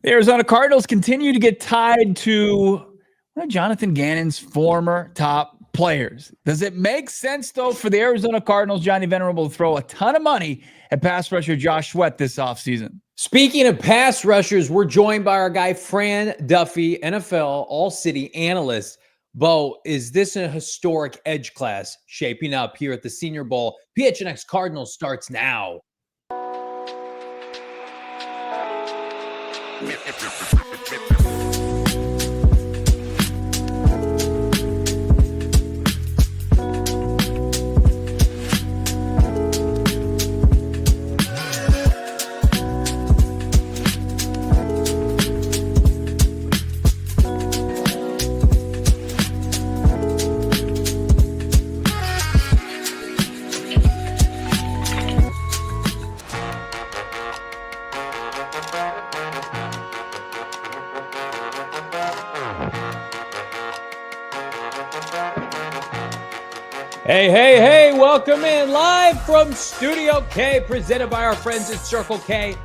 The Arizona Cardinals continue to get tied to one of Jonathan Gannon's former top players. Does it make sense, though, for the Arizona Cardinals, Johnny Venerable, to throw a ton of money at pass rusher Josh Sweat this offseason? Speaking of pass rushers, we're joined by our guy, Fran Duffy, NFL All-City analyst. Bo, is this a historic edge class shaping up here at the Senior Bowl? PHNX Cardinals starts now. Hey, welcome in live from Studio K, presented by our friends at Circle K,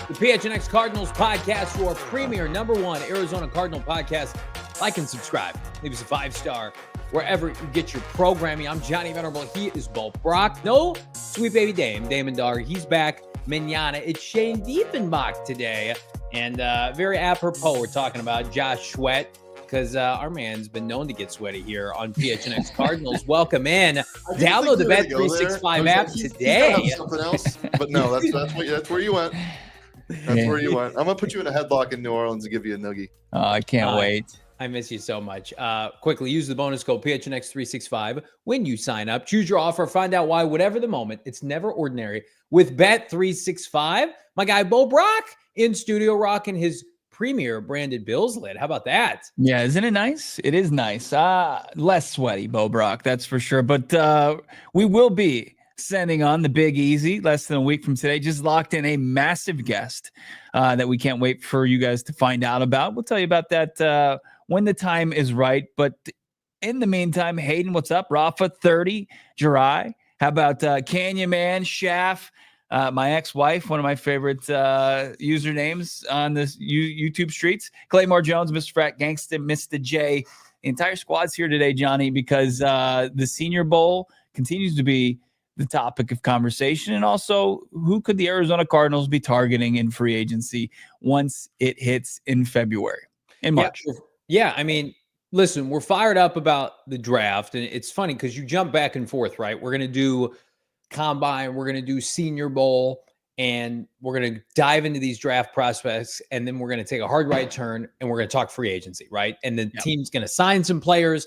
the PHNX Cardinals podcast, your premier #1 Arizona Cardinal podcast. Like and subscribe. Leave us a 5-star wherever you get your programming. I'm Johnny Venerable. He is Bo Brack. No sweet baby Damon Dawg. He's back. Manana. It's Shane Diefenbach today. And very apropos, we're talking about Josh Sweat, because our man's been known to get sweaty here on PHNX Cardinals. Welcome in. Download the Bet365 app today. He's something else, but no, that's where you went. That's where you went. I'm gonna put you in a headlock in New Orleans and give you a noogie. Oh, I can't wait. I miss you so much. Quickly, use the bonus code PHNX365 when you sign up. Choose your offer. Find out why, whatever the moment, it's never ordinary with Bet365. My guy Bo Brack in studio rocking his premier branded Bills lid. How about that? Yeah, isn't it nice? It is nice. Less sweaty, Bo Brack, that's for sure. But we will be sending on the Big Easy less than a week from today. Just locked in a massive guest that we can't wait for you guys to find out about. We'll tell you about that when the time is right. But in the meantime, Hayden, what's up? Rafa 30, Jirai. How about Canyon Man, Shaft? My ex-wife, one of my favorite usernames on this YouTube streets. Claymore Jones, Mr. Frat Gangsta, Mr. J. The entire squad's here today, Johnny, because the Senior Bowl continues to be the topic of conversation. And also, who could the Arizona Cardinals be targeting in free agency once it hits in February, in March? Yeah, I mean, listen, we're fired up about the draft. And it's funny because you jump back and forth, right? We're going to do Combine, we're going to do Senior Bowl, and we're going to dive into these draft prospects, and then we're going to take a hard right turn, and we're going to talk free agency, right? And the team's going to sign some players,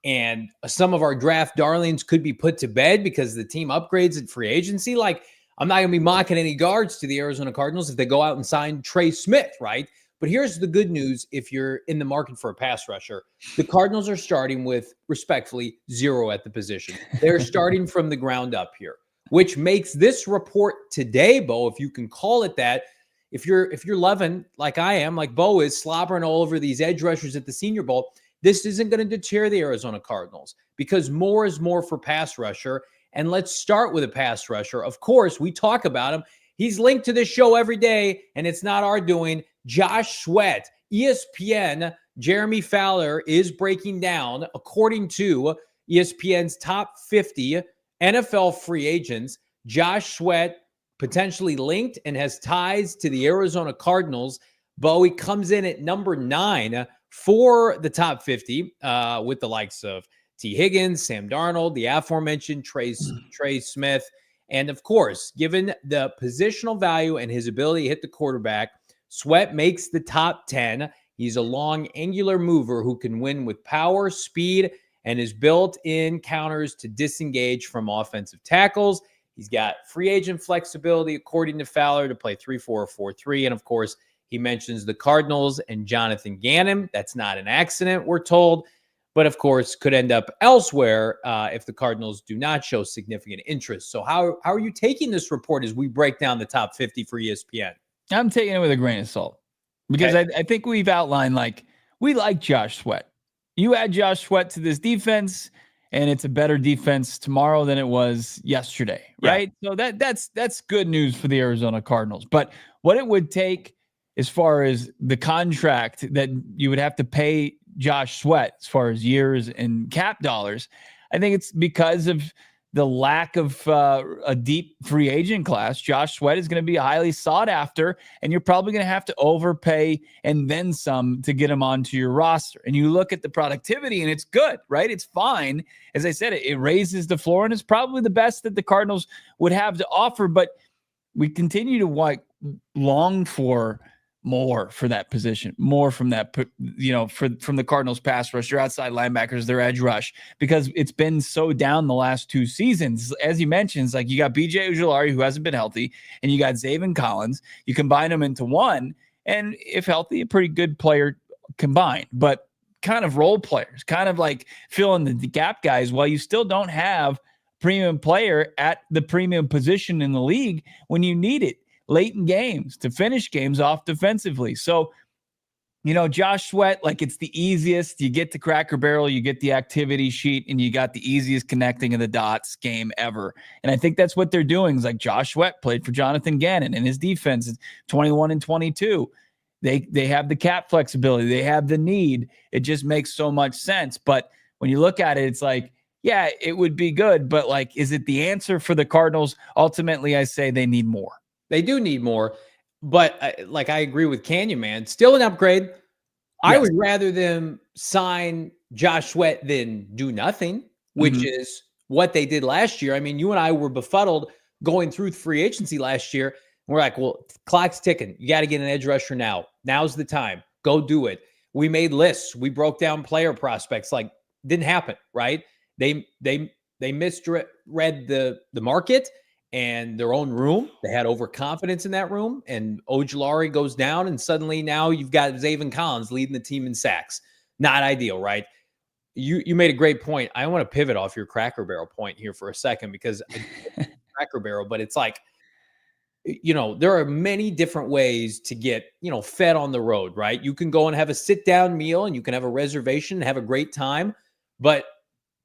and some of our draft darlings could be put to bed because the team upgrades at free agency. Like, I'm not going to be mocking any guards to the Arizona Cardinals if they go out and sign Trey Smith, right? But here's the good news if you're in the market for a pass rusher. The Cardinals are starting with, respectfully, 0 at the position. They're starting from the ground up here, which makes this report today, Bo, if you can call it that, if you're loving, like I am, like Bo is, slobbering all over these edge rushers at the Senior Bowl, this isn't going to deter the Arizona Cardinals because more is more for pass rusher. And let's start with a pass rusher. Of course, we talk about him. He's linked to this show every day, and it's not our doing. Josh Sweat, ESPN, Jeremy Fowler is breaking down, according to ESPN's top 50 NFL free agents, Josh Sweat potentially linked and has ties to the Arizona Cardinals. Bowie comes in at number 9 for the top 50 with the likes of T. Higgins, Sam Darnold, the aforementioned Trey Smith. And of course, given the positional value and his ability to hit the quarterback, Sweat makes the top 10. He's a long, angular mover who can win with power, speed, and his built-in counters to disengage from offensive tackles. He's got free agent flexibility, according to Fowler, to play 3-4 or 4-3. And, of course, he mentions the Cardinals and Jonathan Gannon. That's not an accident, we're told. But, of course, could end up elsewhere if the Cardinals do not show significant interest. So how are you taking this report as we break down the top 50 for ESPN? I'm taking it with a grain of salt because I think we've outlined, like, we like Josh Sweat. You add Josh Sweat to this defense, and it's a better defense tomorrow than it was yesterday, right? So that's good news for the Arizona Cardinals. But what it would take as far as the contract that you would have to pay Josh Sweat as far as years and cap dollars. I think it's because of the lack of a deep free agent class. Josh Sweat is going to be highly sought after, and you're probably going to have to overpay and then some to get him onto your roster. And you look at the productivity, and it's good, right? It's fine. As I said, it raises the floor, and it's probably the best that the Cardinals would have to offer. But we continue to long for more for that position, more from that, from the Cardinals pass rush, their outside linebackers, their edge rush, because it's been so down the last 2 seasons. As you mentioned, it's like you got BJ Ojulari, who hasn't been healthy, and you got Zaven Collins. You combine them into one, and if healthy, a pretty good player combined, but kind of role players, kind of like filling the gap guys, while you still don't have premium player at the premium position in the league when you need it late in games to finish games off defensively. So, Josh Sweat, it's the easiest. You get the Cracker Barrel, you get the activity sheet, and you got the easiest connecting of the dots game ever. And I think that's what they're doing. Is like Josh Sweat played for Jonathan Gannon, and his defense is 21 and 22. They have the cap flexibility. They have the need. It just makes so much sense. But when you look at it, it's like, yeah, it would be good, but is it the answer for the Cardinals? Ultimately, I say they need more. They do need more, but I agree with Canyon, man. Still an upgrade. Yes. I would rather them sign Josh Sweat than do nothing, which is what they did last year. I mean, you and I were befuddled going through free agency last year. We're like, well, clock's ticking. You got to get an edge rusher now. Now's the time. Go do it. We made lists. We broke down player prospects. Didn't happen, right? They misread the market and their own room. They had overconfidence in that room, and Ojulari goes down, and suddenly now you've got Zaven Collins leading the team in sacks. Not ideal, right? You made a great point. I want to pivot off your Cracker Barrel point here for a second, because Cracker Barrel, but it's there are many different ways to get, fed on the road, right? You can go and have a sit-down meal, and you can have a reservation and have a great time, but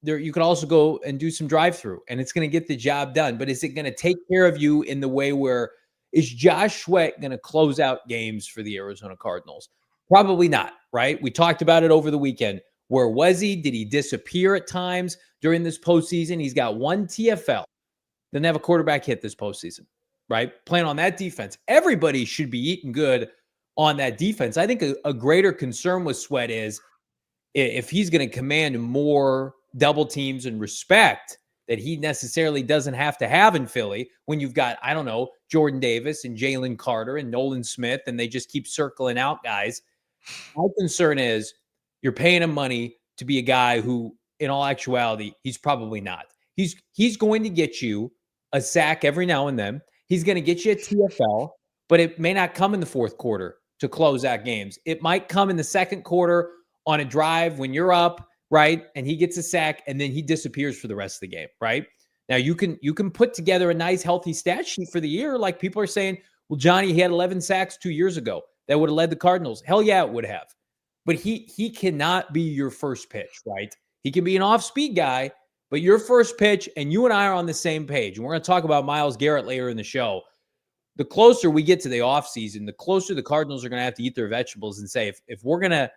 you can also go and do some drive-through, and it's going to get the job done. But is it going to take care of you in the way where is Josh Sweat going to close out games for the Arizona Cardinals? Probably not, right? We talked about it over the weekend. Where was he? Did he disappear at times during this postseason? He's got 1 TFL. Doesn't have a quarterback hit this postseason, right? Playing on that defense. Everybody should be eating good on that defense. I think a greater concern with Sweat is if he's going to command more double teams and respect that he necessarily doesn't have to have in Philly when you've got, Jordan Davis and Jalen Carter and Nolan Smith, and they just keep circling out guys. My concern is you're paying him money to be a guy who, in all actuality, he's probably not. He's going to get you a sack every now and then. He's going to get you a TFL, but it may not come in the fourth quarter to close out games. It might come in the second quarter on a drive when you're up, right? And he gets a sack, and then he disappears for the rest of the game, right? Now you can put together a nice, healthy stat sheet for the year. Like people are saying, well, Johnny, he had 11 sacks 2 years ago. That would have led the Cardinals. Hell yeah, it would have. But he cannot be your first pitch, right? He can be an off-speed guy, but your first pitch, and you and I are on the same page. And we're going to talk about Myles Garrett later in the show. The closer we get to the offseason, the closer the Cardinals are going to have to eat their vegetables and say, if we're going to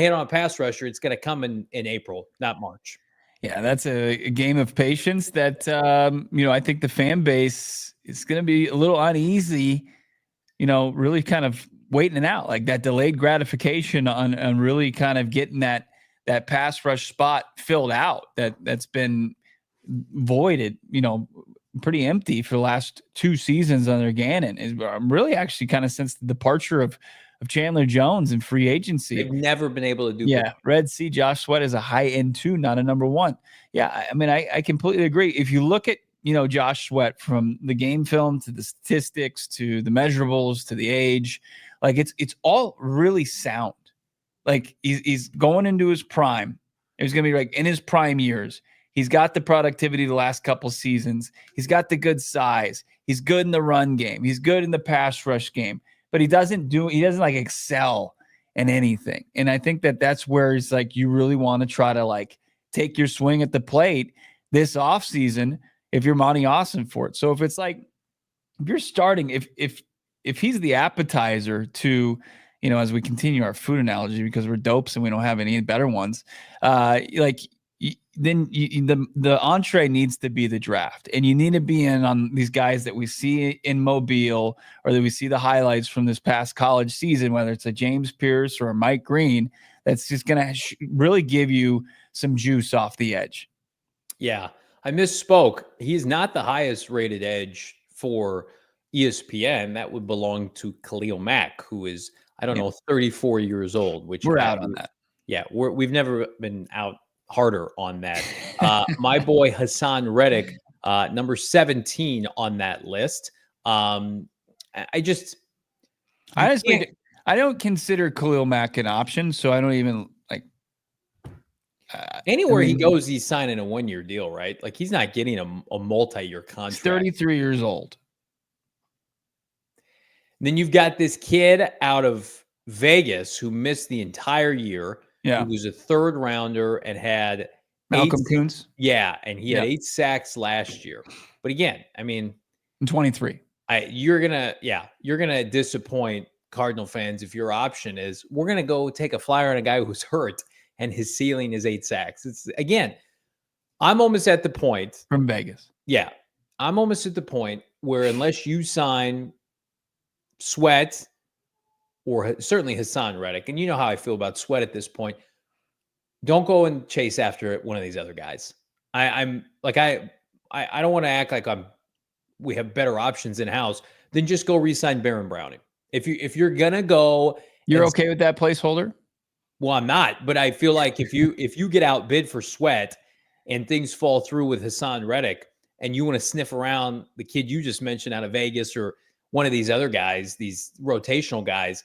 hit on a pass rusher, it's going to come in April, not March. Yeah, that's a game of patience that, I think the fan base is going to be a little uneasy, really kind of waiting it out, like that delayed gratification on really kind of getting that pass rush spot filled out that's been voided, pretty empty for the last 2 seasons under Gannon. I'm really actually kind of since the departure of Chandler Jones in free agency. They've never been able to do that. Red Sea Josh Sweat is a high end 2, not a number 1. Yeah, I mean, I completely agree. If you look at, Josh Sweat from the game film to the statistics to the measurables to the age, it's all really sound. He's going into his prime. He's going to be in his prime years. He's got the productivity the last couple seasons. He's got the good size. He's good in the run game. He's good in the pass rush game. But he doesn't excel in anything. And I think that's where it's you really want to try to take your swing at the plate this offseason if you're Monti Ossenfort. So if it's if you're starting, if if he's the appetizer to, as we continue our food analogy, because we're dopes and we don't have any better ones, then the entree needs to be the draft, and you need to be in on these guys that we see in Mobile or that we see the highlights from this past college season, whether it's a James Pierce or a Mike Green, that's just going to really give you some juice off the edge. Yeah, I misspoke. He's not the highest rated edge for ESPN. That would belong to Khalil Mack, who is, I don't know, 34 years old, which we're out on that. Yeah, we've never been out harder on that. My boy Hassan Reddick, number 17 on that list. I don't consider Khalil Mack an option, so I don't even anywhere he goes, he's signing a 1-year deal, right? Like he's not getting a multi-year contract. He's 33 years old. Then you've got this kid out of Vegas who missed the entire year. Yeah. He was a 3rd rounder and had Malcolm Kuntz. Yeah, and he had 8 sacks last year. But again, I mean, in 23. You're gonna disappoint Cardinal fans if your option is we're gonna go take a flyer on a guy who's hurt and his ceiling is 8 sacks. It's again, I'm almost at the point from Vegas. Yeah, I'm almost at the point where unless you sign Sweat or certainly Hassan Reddick, and you know how I feel about Sweat at this point, don't go and chase after one of these other guys. I don't want to act like we have better options in house than just go re-sign Baron Browning. If you're gonna go, you're okay with that placeholder? Well, I'm not, but I feel like if you get outbid for Sweat and things fall through with Hassan Reddick, and you want to sniff around the kid you just mentioned out of Vegas or one of these other guys, these rotational guys,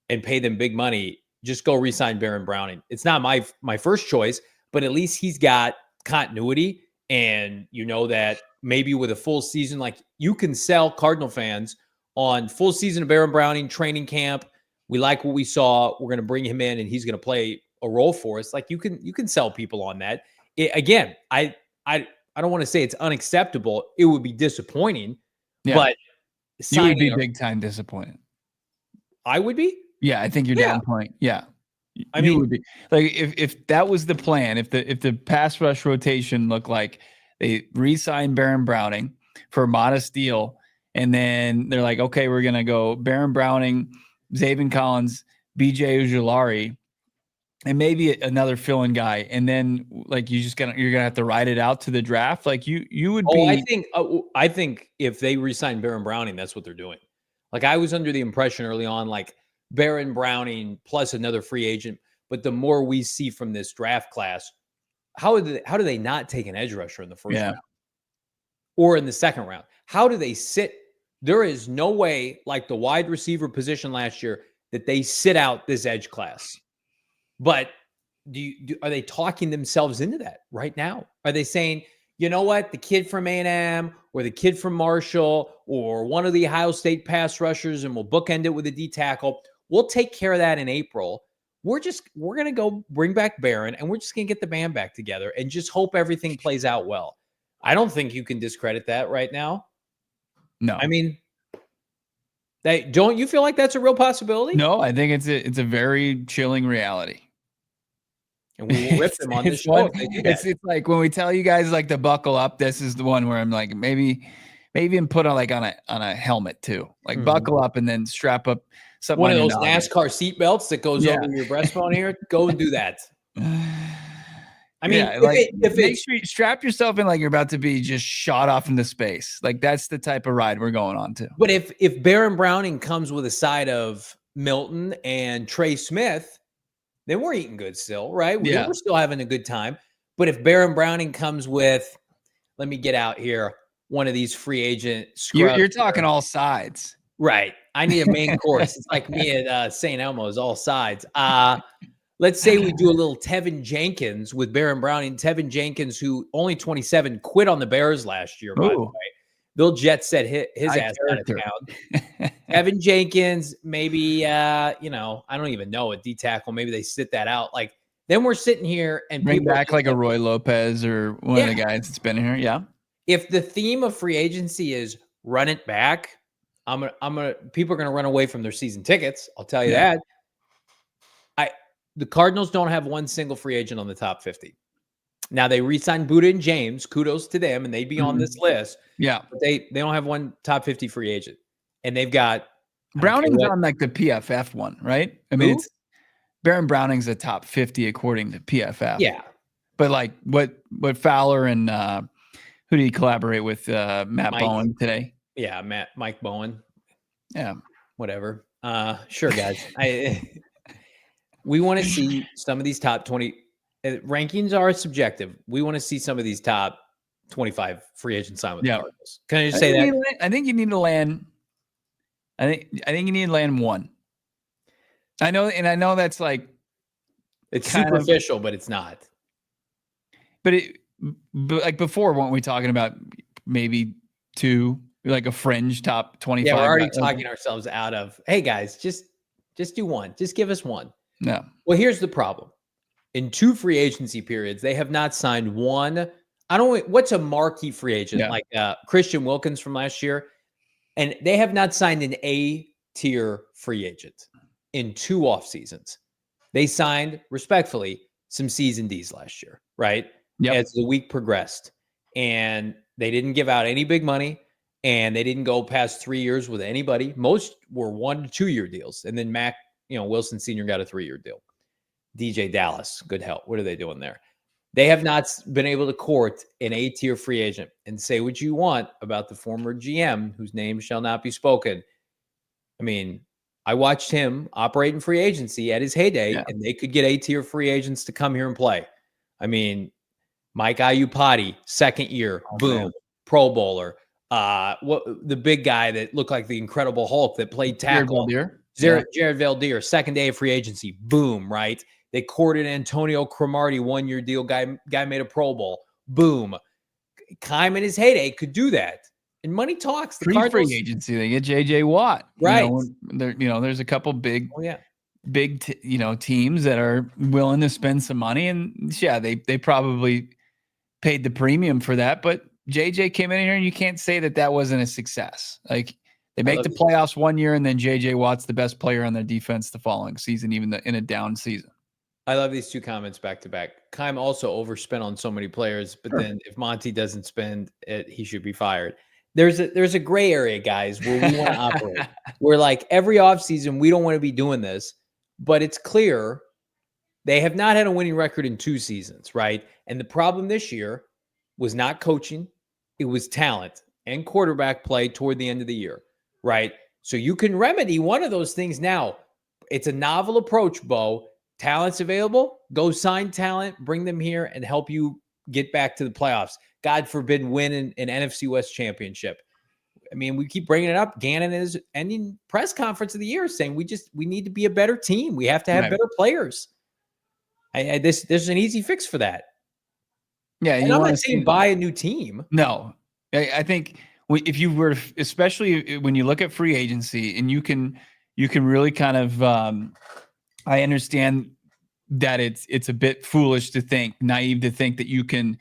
and pay them big money, just go re-sign Baron Browning. It's not my first choice, but at least he's got continuity, and you know that maybe with a full season, like you can sell Cardinal fans on full season of Baron Browning, training camp. We like what we saw. We're going to bring him in, and he's going to play a role for us. Like you can sell people on that. Again, I don't want to say it's unacceptable. It would be disappointing, but you would be big time disappointed. I would be. Yeah, I think you're down point. Yeah, I mean, would be like if that was the plan. If the pass rush rotation looked like they re-signed Baron Browning for a modest deal, and then they're like, okay, we're gonna go Baron Browning, Zaven Collins, BJ Ojulari, and maybe another fill-in guy, and then like you're gonna have to ride it out to the draft. Like you would be. I think if they re-sign Baron Browning, that's what they're doing. Like I was under the impression early on, like Baron Browning plus another free agent. But the more we see from this draft class, how do they not take an edge rusher in the first round or in the second round? How do they sit? There is no way, like the wide receiver position last year, that they sit out this edge class. But are they talking themselves into that right now? Are they saying, you know what, the kid from A&M or the kid from Marshall or one of the Ohio State pass rushers, and we'll bookend it with a D tackle. We'll take care of that in April. We're going to go bring back Barron, and we're just going to get the band back together and just hope everything plays out well. I don't think you can discredit that right now. No. I mean, don't you feel like that's a real possibility? No, I think it's a very chilling reality. And we will rip them on this show. It's like when we tell you guys like to buckle up, this is the one where I'm like, maybe even put on a helmet too. Like buckle up and then strap up something. One of those NASCAR seat belts that goes over your breastbone here. Go and do that. I mean, make sure you strap yourself in like you're about to be just shot off into space. Like that's the type of ride we're going on to. But if Baron Browning comes with a side of Milton and Trey Smith, then we're eating good still, right? We're still having a good time. But if Baron Browning comes with, let me get out here, one of these free agent scrubs. You're talking all sides. Right. I need a main course. It's like me at St. Elmo's, all sides. Let's say we do a little Tevin Jenkins with Baron Browning. Tevin Jenkins, who only 27, quit on the Bears last year, by the way. Bill Jett said his ass out of town. Tevin Jenkins, maybe, I don't even know, a D tackle. Maybe they sit that out. Like, then we're sitting here and bring back like a Roy Lopez or one of the guys that's been here. Yeah. If the theme of free agency is run it back, People are gonna run away from their season tickets. I'll tell you that. The Cardinals don't have one single free agent on the top 50. Now they re-signed Buda and James. Kudos to them, and they'd be on this list. Yeah, but they don't have one top 50 free agent, and they've got Browning's on like the PFF one, right? I mean, Who? it's Baron Browning's a top 50 according to PFF. Yeah, but like what Fowler and who did he collaborate with? Matt Bowen today. Yeah, Mike Bowen. Yeah, whatever. Sure, guys. We want to see some of these top 20 rankings are subjective. We want to see some of these top 25 free agents sign with the Cardinals. Can I just say that? I think you need to land. I think you need to land one. I know that's like it's superficial, but it's not. But like before, weren't we talking about maybe two, like a fringe top 25? Yeah, we're already talking ourselves out of. Hey guys, just do one. Just give us one. No. Well, here's the problem. In 2 free agency periods, they have not signed one. What's a marquee free agent like Christian Wilkins from last year? And they have not signed an A-tier free agent in 2 off seasons. They signed, respectfully, some season Ds last year, right? Yep. As the week progressed. And they didn't give out any big money, and they didn't go past 3 years with anybody. Most were 1 to 2 year deals. And then Wilson Sr. got a 3-year deal. DJ Dallas, good help. What are they doing there? They have not been able to court an A-tier free agent. And say what you want about the former GM, whose name shall not be spoken. I mean, I watched him operate in free agency at his heyday, and they could get A-tier free agents to come here and play. I mean, Mike Iupati, 2nd year, boom, man. Pro Bowler. The big guy that looked like the Incredible Hulk that played tackle. Jared Valdir, 2nd day of free agency, boom, right? They courted Antonio Cromartie, 1-year deal. Guy made a Pro Bowl, boom. Keim in his heyday could do that. And money talks. The Cardinals, free agency, they get JJ Watt, right? There's a couple big, teams that are willing to spend some money, and they probably paid the premium for that. But JJ came in here, and you can't say that wasn't a success. Like, they make the playoffs 1 year, and then JJ Watt's the best player on their defense the following season, even in a down season. I love these 2 comments back to back. Keim also overspent on so many players, but then if Monty doesn't spend it, he should be fired. There's a gray area, guys, where we want to operate. We're like, every offseason, we don't want to be doing this, but it's clear they have not had a winning record in 2 seasons, right? And the problem this year was not coaching. It was talent and quarterback play toward the end of the year. Right. So you can remedy one of those things now. It's a novel approach, Bo. Talent's available. Go sign talent, bring them here, and help you get back to the playoffs. God forbid win an NFC West championship. I mean, we keep bringing it up. Gannon is ending press conference of the year saying we need to be a better team. We have to have better players. There's an easy fix for that. Yeah. And I'm not saying buy a new team. No, I think if you were, especially when you look at free agency, and you can really kind of, I understand that it's a bit naive to think that you can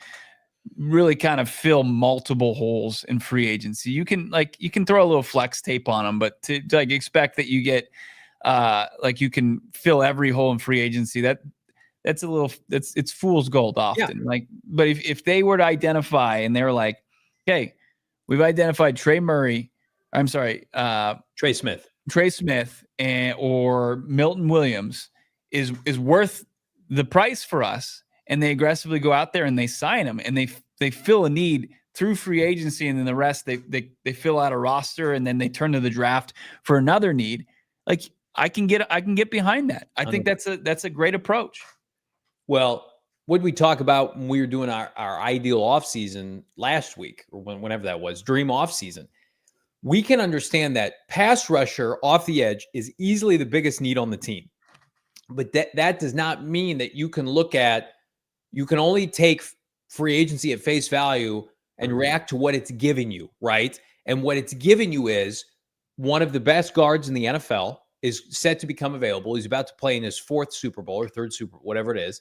really kind of fill multiple holes in free agency. You can throw a little flex tape on them, but to like expect that you get you can fill every hole in free agency, it's fool's gold often. Yeah. But if they were to identify, and they were like, okay, we've identified Trey Smith or Milton Williams is worth the price for us, and they aggressively go out there and they sign them, and they fill a need through free agency, and then the rest they fill out a roster, and then they turn to the draft for another need. Like, I can get behind that. I think that's a great approach. Well, what did we talk about when we were doing our ideal offseason last week, or whenever that was, dream offseason? We can understand that pass rusher off the edge is easily the biggest need on the team. But that does not mean that you can only take free agency at face value and react to what it's giving you, right? And what it's giving you is one of the best guards in the NFL is set to become available. He's about to play in his 4th Super Bowl or 3rd Super Bowl, whatever it is.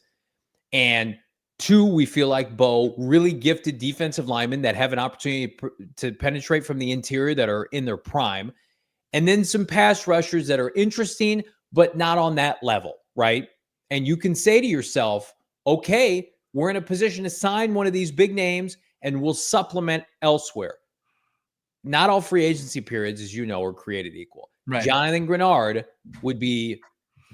And 2, we feel like, Bo, really gifted defensive linemen that have an opportunity to penetrate from the interior, that are in their prime. and then some pass rushers that are interesting, but not on that level, right? And you can say to yourself, okay, we're in a position to sign one of these big names and we'll supplement elsewhere. Not all free agency periods, as you know, are created equal. Right. Jonathan Grenard would be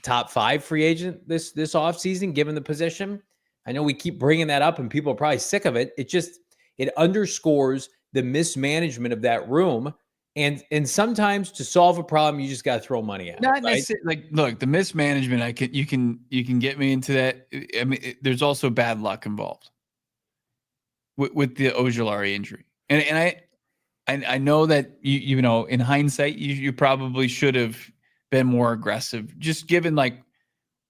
top 5 free agent this offseason, given the position. I know we keep bringing that up and people are probably sick of it. It underscores the mismanagement of that room. And sometimes to solve a problem, you just got to throw money at it. Not right? necessarily. Like, look, the mismanagement. You can get me into that. I mean, there's also bad luck involved with the Ojulari injury, and I know that you know, in hindsight, you probably should have been more aggressive, just given like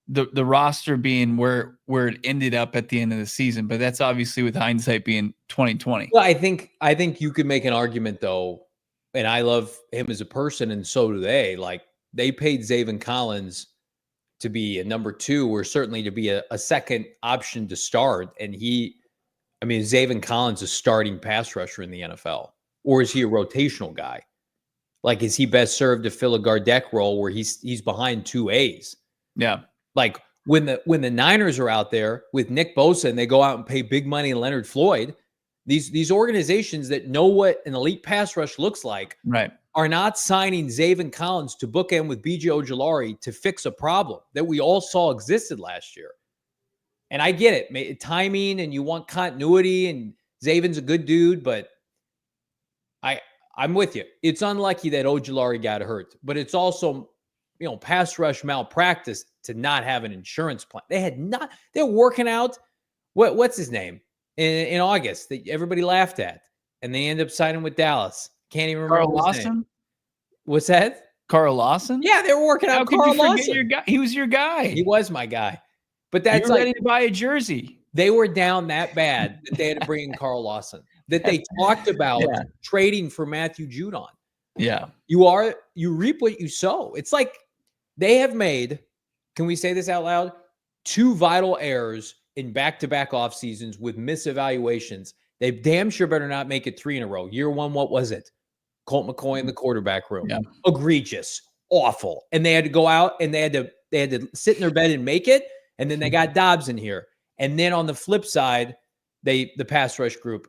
the roster being where it ended up at the end of the season. But that's obviously with hindsight being 2020. Well, I think you could make an argument though. And I love him as a person, and so do they. Like, they paid Zaven Collins to be a number 2, or certainly to be a second option to start. And is Zaven Collins a starting pass rusher in the NFL? Or is he a rotational guy? Like, is he best served to fill a Gardeck role where he's behind 2 A's? Yeah. Like, when the Niners are out there with Nick Bosa and they go out and pay big money to Leonard Floyd, these organizations that know what an elite pass rush looks like, right, are not signing Zaven Collins to bookend with B.J. Ojulari to fix a problem that we all saw existed last year. And I get it, timing, and you want continuity, and Zaven's a good dude, but I'm with you. It's unlucky that Ojulari got hurt, but it's also, pass rush malpractice to not have an insurance plan. They're working out what's his name in August that everybody laughed at, and they end up signing with Dallas. Can't even remember Carl Lawson. What's that? Carl Lawson? Yeah, they were working out Carl Lawson. Your guy? He was your guy. He was my guy. But that's ready to buy a jersey. They were down that bad that they had to bring in Carl Lawson, that they talked about trading for Matthew Judon. Yeah. You reap what you sow. It's like they have made, can we say this out loud? 2 vital errors in back-to-back off seasons with misevaluations. They damn sure better not make it 3 in a row. Year 1, what was it? Colt McCoy in the quarterback room. Yeah. Egregious. Awful. And they had to go out and they had to sit in their bed and make it. And then they got Dobbs in here. And then on the flip side, the pass rush group.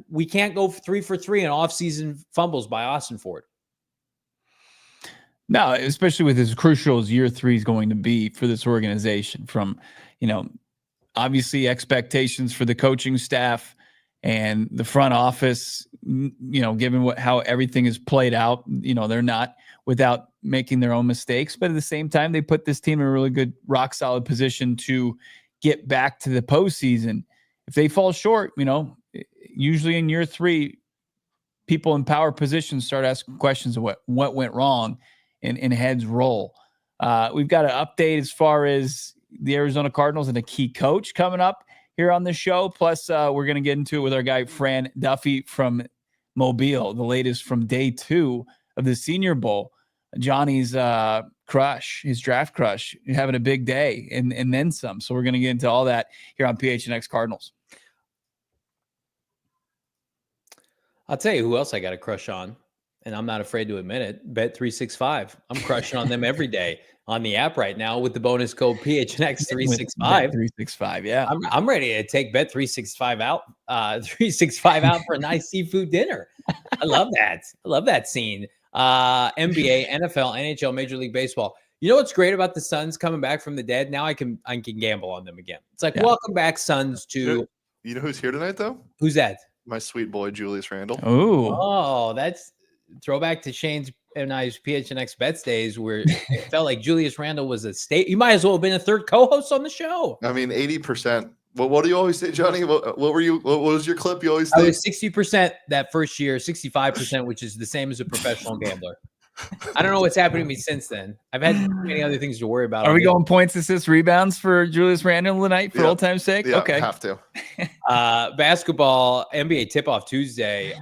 We can't go 3 for 3 in offseason fumbles by Ossenfort. No, especially with as crucial as year 3 is going to be for this organization, from, obviously expectations for the coaching staff and the front office, given how everything is played out, they're not without making their own mistakes, but at the same time, they put this team in a really good, rock solid position to get back to the postseason. If they fall short, usually in year 3, people in power positions start asking questions of what went wrong, and heads roll. We've got an update as far as the Arizona Cardinals and a key coach coming up here on the show. Plus, we're going to get into it with our guy, Fran Duffy from Mobile, the latest from day 2 of the Senior Bowl. Johnny's crush, his draft crush, having a big day and then some. So we're going to get into all that here on PHNX Cardinals. I'll tell you who else I got a crush on, and I'm not afraid to admit it. Bet365. I'm crushing on them every day on the app right now with the bonus code PHNX365. Bet365, yeah. I'm ready to take Bet365 out, 365 out for a nice seafood dinner. I love that. I love that scene. NBA, NFL, NHL, Major League Baseball. You know what's great about the Suns coming back from the dead? Now I can gamble on them again. It's like, welcome back, Suns, to... You know who's here tonight, though? Who's that? My sweet boy, Julius Randle. Oh, that's throwback to Shane's and I's PHNX Bets days, where it felt like Julius Randle was a state. You might as well have been a third co-host on the show. I mean, 80%. Well, what do you always say, Johnny? What were you? What was your clip? You always say? I was 60% that first year, 65%, which is the same as a professional gambler. I don't know what's happened to me since then. I've had many other things to worry about. Are we going points, assists, rebounds for Julius Randle tonight for old time's sake? Yeah, okay. Have to. Basketball, NBA tip-off Tuesday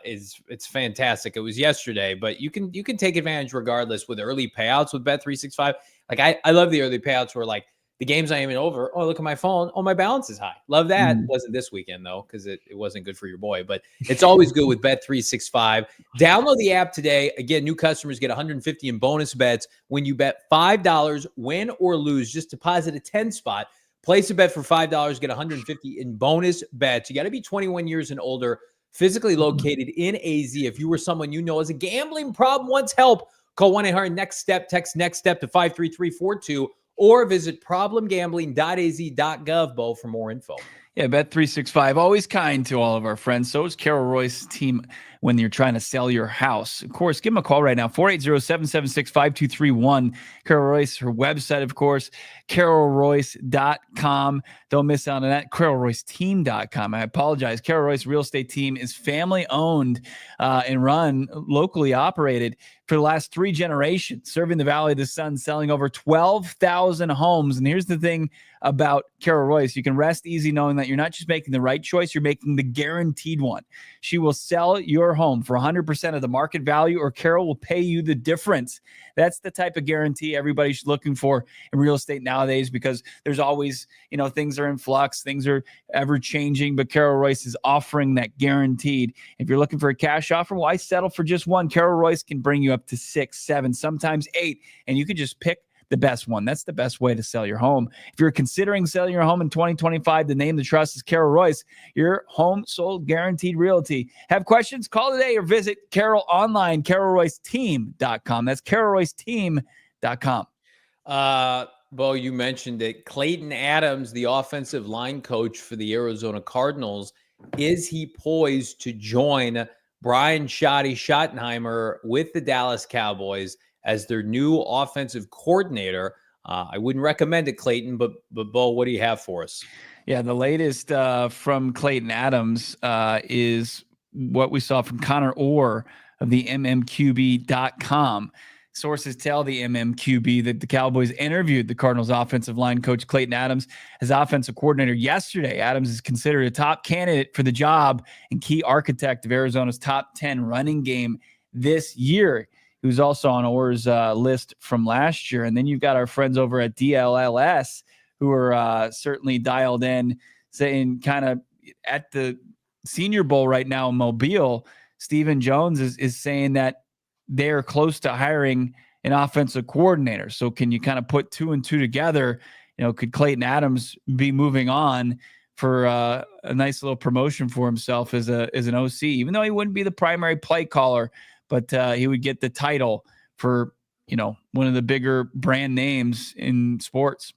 it's fantastic. It was yesterday, but you can take advantage regardless with early payouts with Bet365. Like I love the early payouts where like The game's not even over. Oh, look at my phone. Oh, my balance is high. Love that. Wasn't this weekend, though, because it wasn't good for your boy. But it's always good with Bet365. Download the app today. Again, new customers get $150 in bonus bets when you bet $5, win or lose. Just deposit a 10 spot. Place a bet for $5, get $150 in bonus bets. You got to be 21 years and older, physically located in AZ. If you or someone you know has a gambling problem, wants help, call 1-800-NEXT-STEP. Text NEXT STEP to 53342. Or visit problemgambling.az.gov, Bo, for more info. Yeah, Bet365, always kind to all of our friends. So is Carol Roy's team when you're trying to sell your house. Of course, give them a call right now, 480-776-5231. Carol Royce, her website, of course, carolroyce.com. Don't miss out on that, carolroyceteam.com. I apologize. Carol Royce Real Estate Team is family-owned and run, locally operated for the last 3 generations, serving the Valley of the Sun, selling over 12,000 homes. And here's the thing about Carol Royce. You can rest easy knowing that you're not just making the right choice, you're making the guaranteed one. She will sell your home for 100% of the market value, or Carol will pay you the difference. That's the type of guarantee everybody's looking for in real estate nowadays, because there's always, things are in flux, things are ever changing, but Carol Royce is offering that guaranteed. If you're looking for a cash offer, why settle for just one? Carol Royce can bring you up to 6, 7, sometimes 8, and you can just pick the best one. That's the best way to sell your home. If you're considering selling your home in 2025, the name to trust is Carol Royce, your home sold guaranteed realty. Have questions? Call today or visit Carol online, carolroyceteam.com. That's carolroyceteam.com. Bo, you mentioned it. Klayton Adams, the offensive line coach for the Arizona Cardinals, is he poised to join Brian Schotty Schottenheimer with the Dallas Cowboys as their new offensive coordinator? I wouldn't recommend it, Klayton, but Bo, what do you have for us? Yeah, the latest from Klayton Adams is what we saw from Connor Orr of the MMQB.com. Sources tell the MMQB that the Cowboys interviewed the Cardinals offensive line coach Klayton Adams as offensive coordinator yesterday. Adams is considered a top candidate for the job and key architect of Arizona's top 10 running game this year. He was also on Orr's list from last year. And then you've got our friends over at DLLS who are certainly dialed in, saying kind of at the Senior Bowl right now in Mobile, Stephen Jones is saying that they're close to hiring an offensive coordinator. So can you kind of put 2 and 2 together? Could Klayton Adams be moving on for a nice little promotion for himself as an OC, even though he wouldn't be the primary play caller, but he would get the title for, one of the bigger brand names in sports.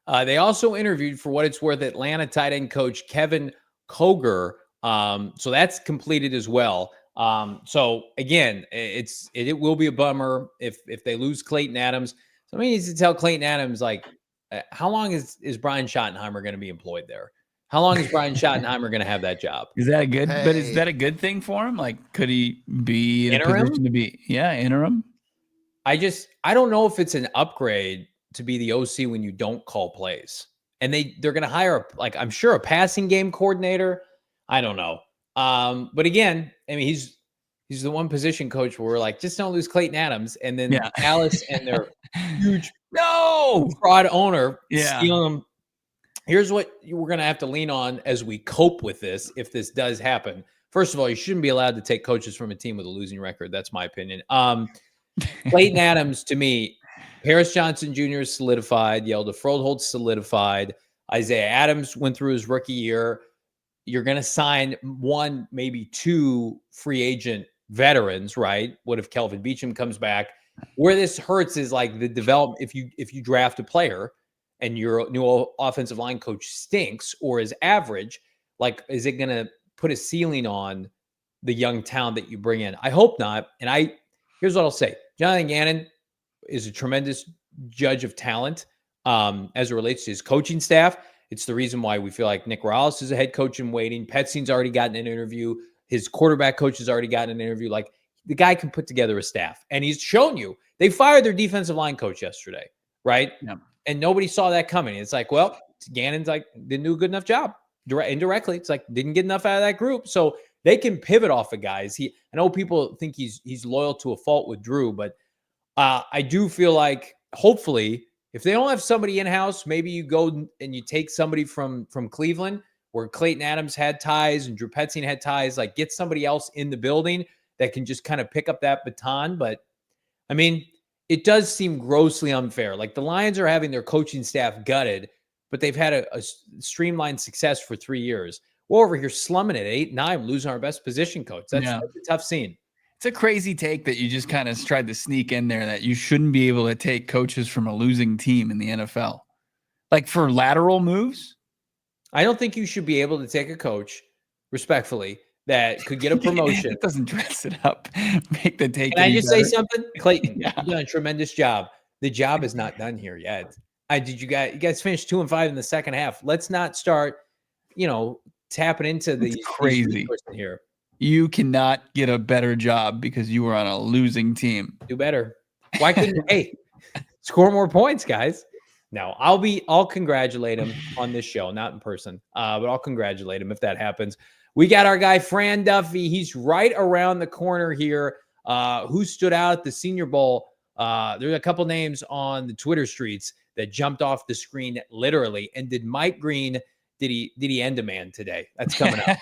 They also interviewed, for what it's worth, Atlanta tight end coach Kevin Koger. So that's completed as well. So again, it will be a bummer if they lose Klayton Adams. Somebody needs to tell Klayton Adams, how long is Brian Schottenheimer going to be employed there? How long is Brian Schottenheimer going to have that job? Is that a good? But is that a good thing for him? Could he be in interim? A position to be? Yeah, interim. I don't know if it's an upgrade to be the OC when you don't call plays, and they're going to hire I'm sure a passing game coordinator. I don't know. But again, I mean, he's the one position coach where we're like, just don't lose Klayton Adams. And then Dallas and their huge fraud owner stealing them. Here's what we're going to have to lean on as we cope with this, if this does happen. First of all, you shouldn't be allowed to take coaches from a team with a losing record. That's my opinion. Klayton Adams, to me, Paris Johnson Jr. is solidified. Yelda Frohold's solidified. Isaiah Adams went through his rookie year. You're going to sign 1, maybe 2 free agent veterans, right? What if Kelvin Beachum comes back? Where this hurts is the development. If you draft a player and your new offensive line coach stinks or is average, is it going to put a ceiling on the young talent that you bring in? I hope not. And here's what I'll say. Jonathan Gannon is a tremendous judge of talent as it relates to his coaching staff. It's the reason why we feel like Nick Rallis is a head coach in waiting. Petstein's already gotten an interview. His quarterback coach has already gotten an interview. The guy can put together a staff. And he's shown you. They fired their defensive line coach yesterday, right? Yeah. And nobody saw that coming. It's Gannon's didn't do a good enough job. Indirectly, it's didn't get enough out of that group. So they can pivot off of guys. I know people think he's loyal to a fault with Drew, but I do feel hopefully If they don't have somebody in-house, maybe you go and you take somebody from Cleveland, where Klayton Adams had ties and Drew Petzing had ties. Like, get somebody else in the building that can just kind of pick up that baton. But, I mean, it does seem grossly unfair. Like, the Lions are having their coaching staff gutted, but they've had a streamlined success for 3 years. We're over here slumming at 8-9, losing our best position coach. That's a tough scene. It's a crazy take that you just kind of tried to sneak in there, that you shouldn't be able to take coaches from a losing team in the NFL. Like, for lateral moves? I don't think you should be able to take a coach, respectfully, that could get a promotion. It doesn't dress it up. Make the take. Can I just say something? Klayton, Yeah. you've done a tremendous job. The job is not done here yet. You guys finished 2-5 in the second half. Let's not start, tapping into the crazy here. You cannot get a better job because you were on a losing team. Do better. Why couldn't score more points, guys? No, I'll congratulate him on this show, not in person, but I'll congratulate him if that happens. We got our guy Fran Duffy. He's right around the corner here. Who stood out at the Senior Bowl? There's a couple names on the Twitter streets that jumped off the screen literally. And did Mike Green? Did he end a man today? That's coming up.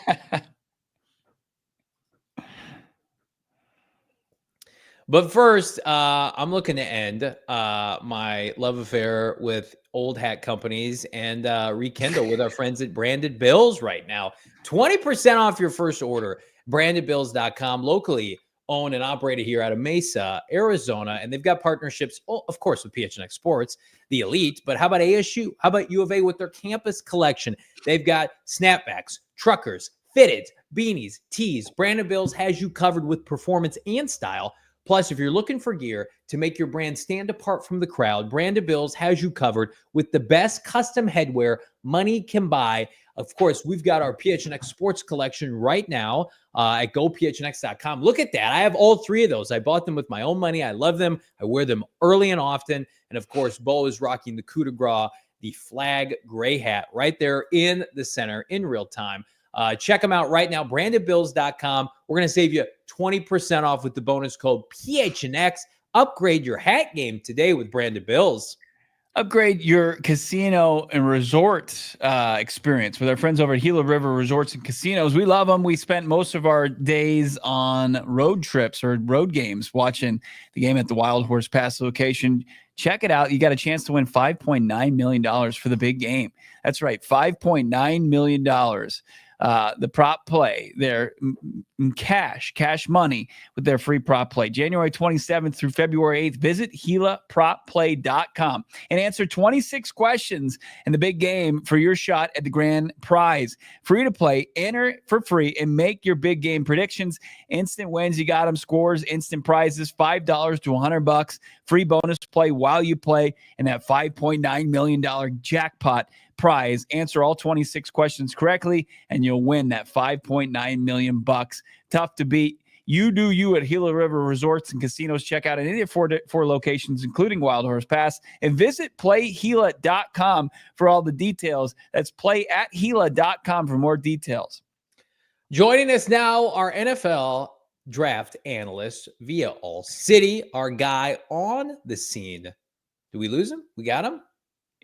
But first, I'm looking to end my love affair with old hat companies and rekindle with our friends at Branded Bills right now. 20% off your first order. BrandedBills.com, locally owned and operated here out of Mesa, Arizona. And they've got partnerships, of course, with PHNX Sports, the Elite. But how about ASU? How about U of A with their campus collection? They've got snapbacks, truckers, fitteds, beanies, tees. Branded Bills has you covered with performance and style. Plus, if you're looking for gear to make your brand stand apart from the crowd, Branded Bills has you covered with the best custom headwear money can buy. Of course, we've got our PHNX Sports collection right now at gophnx.com. Look at that. I have all three of those. I bought them with my own money. I love them. I wear them early and often. And, of course, Bo is rocking the coup de grace, the flag gray hat right there in the center in real time. Check them out right now, brandedbills.com. We're going to save you 20% off with the bonus code PHNX. Upgrade your hat game today with Branded Bills. Upgrade your casino and resort experience with our friends over at Gila River Resorts and Casinos. We love them. We spent most of our days on road trips or road games watching the game at the Wild Horse Pass location. Check it out. You got a chance to win $5.9 million for the big game. That's right, $5.9 million. The prop play, their cash money with their free prop play. January 27th through February 8th, visit GilaPropPlay.com and answer 26 questions in the big game for your shot at the grand prize. Free to play, enter for free, and make your big game predictions. Instant wins, you got them. Scores, instant prizes, $5 to $100. Free bonus play while you play, and that $5.9 million jackpot prize. Answer all 26 questions correctly, and you'll win that $5.9 million. Tough to beat. You do you at Gila River Resorts and Casinos. Check out any of four locations, including Wild Horse Pass, and visit playGila.com for all the details. That's playatGila.com for more details. Joining us now, our NFL draft analyst via All City, our guy on the scene. Did we lose him? We got him?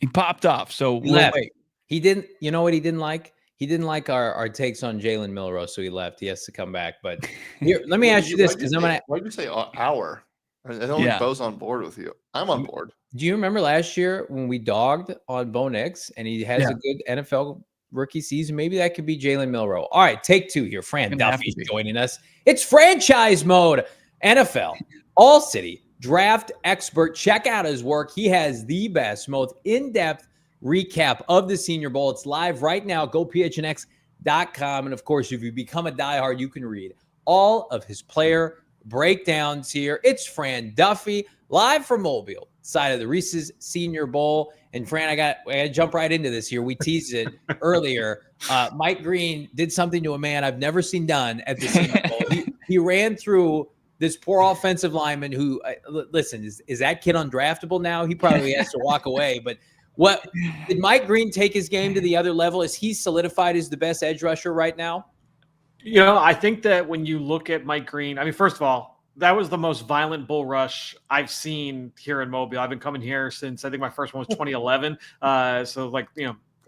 He popped off, so we'll wait. He didn't, you know what he didn't like? He didn't like our takes on Jalen Milroe, so he left. He has to come back. But here, let me ask you this, because why did you say our? I don't think Bo's on board with you. I'm on board. Do you remember last year when we dogged on Bo Nix and he has a good NFL rookie season? Maybe that could be Jalen Milroe. All right, take two here. Fran Duffy joining us. It's franchise mode. NFL, All City, draft expert. Check out his work. He has the best, most in-depth recap of the Senior Bowl. It's live right now. Go PHNX.com. And of course, if you become a diehard, you can read all of his player breakdowns here. It's Fran Duffy, live from Mobile, side of the Reese's Senior Bowl. And Fran, I got to jump right into this here. We teased it earlier. Mike Green did something to a man I've never seen done at the Senior Bowl. He ran through this poor offensive lineman who, listen, is that kid undraftable now? He probably has to walk away. But what did Mike Green take his game to the other level? Is he solidified as the best edge rusher right now? You know, I think that when you look at Mike Green, I mean, first of all, That was the most violent bull rush I've seen here in Mobile. I've been coming here since I think my first one was 2011. So like,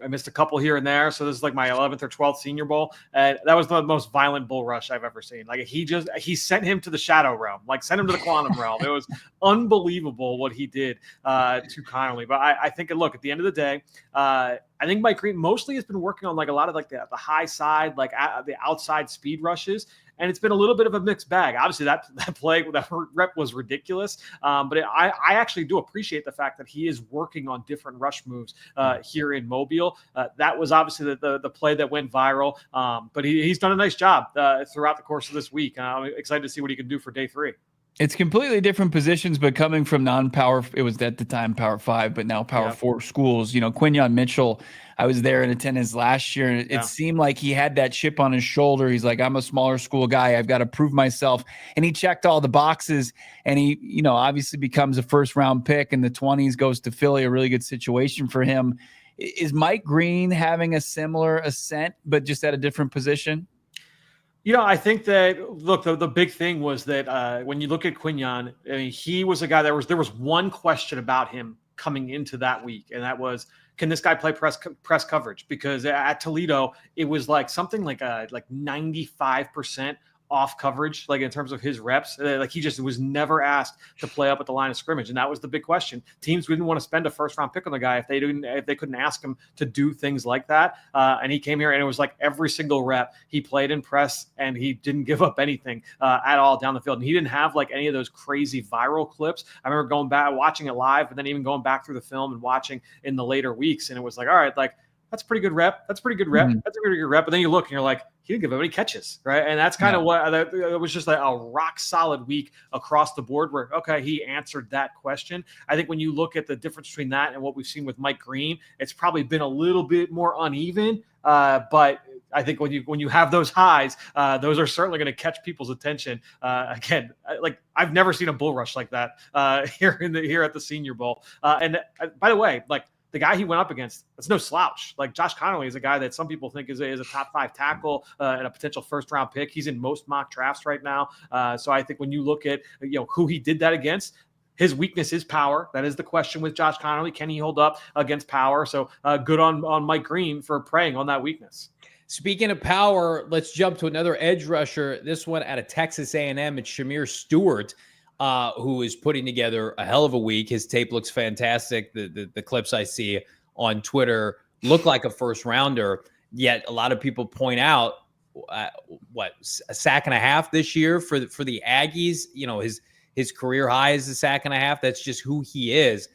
I missed a couple here and there. So this is like my 11th or 12th Senior Bowl. And that was the most violent bull rush I've ever seen. Like he sent him to the shadow realm, like sent him to the quantum realm. It was unbelievable what he did to Connolly. But I think, look, at the end of the day, I think Mike Green mostly has been working on like a lot of like the high side, like the outside speed rushes. And it's been a little bit of a mixed bag. Obviously, that play, that rep was ridiculous. But I actually do appreciate the fact that he is working on different rush moves here in Mobile. That was obviously the play that went viral. But he's done a nice job throughout the course of this week. I'm excited to see what he can do for day 3. It's completely different positions, but coming from non-power, it was at the time Power 5, but now Power 4 schools. Quinyon Mitchell, I was there in attendance last year, and it seemed like he had that chip on his shoulder. He's like, I'm a smaller school guy. I've got to prove myself. And he checked all the boxes, and he, obviously becomes a first-round pick in the 20s, goes to Philly, a really good situation for him. Is Mike Green having a similar ascent, but just at a different position? I think that, look, the big thing was that when you look at Quinyon, I mean, he was a guy there was one question about him coming into that week, and that was, can this guy play press coverage? Because at Toledo, it was like something like 95% off coverage, like in terms of his reps. Like he just was never asked to play up at the line of scrimmage, and that was the big question. Teams didn't want to spend a first-round pick on the guy if they couldn't ask him to do things like that. And he came here, and it was like every single rep he played in press, and he didn't give up anything at all down the field. And he didn't have like any of those crazy viral clips. I remember going back, watching it live, but then even going back through the film and watching in the later weeks, and it was like, all right, like that's a pretty good rep. That's a pretty good rep. Mm-hmm. That's a pretty good rep. But then you look and you're like, he didn't give up any catches, right? And that's kind of what it was, just like a rock solid week across the board where, okay, he answered that question. I think when you look at the difference between that and what we've seen with Mike Green, it's probably been a little bit more uneven. But I think when you have those highs, those are certainly going to catch people's attention. Again, like I've never seen a bull rush like that here at the Senior Bowl. And by the way, like, the guy he went up against, that's no slouch. Like Josh Connolly is a guy that some people think is a top 5 tackle and a potential first-round pick. He's in most mock drafts right now. So I think when you look at who he did that against, his weakness is power. That is the question with Josh Connolly. Can he hold up against power? So good on Mike Green for preying on that weakness. Speaking of power, let's jump to another edge rusher. This one out of Texas A&M. It's Shemar Stewart, who is putting together a hell of a week. His tape looks fantastic. The clips I see on Twitter look like a first rounder. Yet a lot of people point out a sack and a half this year for the Aggies. His career high is a sack and a half. That's just who he is.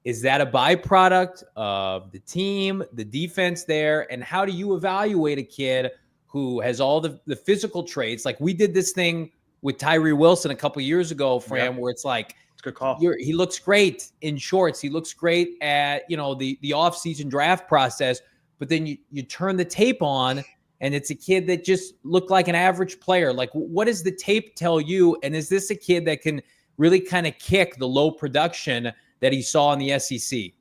Is that a byproduct of the team, the defense there? And how do you evaluate a kid who has all the physical traits? Like we did this thing with Tyree Wilson a couple years ago, Fran, where it's like, it's a good call. He looks great in shorts. He looks great at, the off-season draft process. But then you turn the tape on, and it's a kid that just looked like an average player. Like, what does the tape tell you? And is this a kid that can really kind of kick the low production that he saw in the SEC?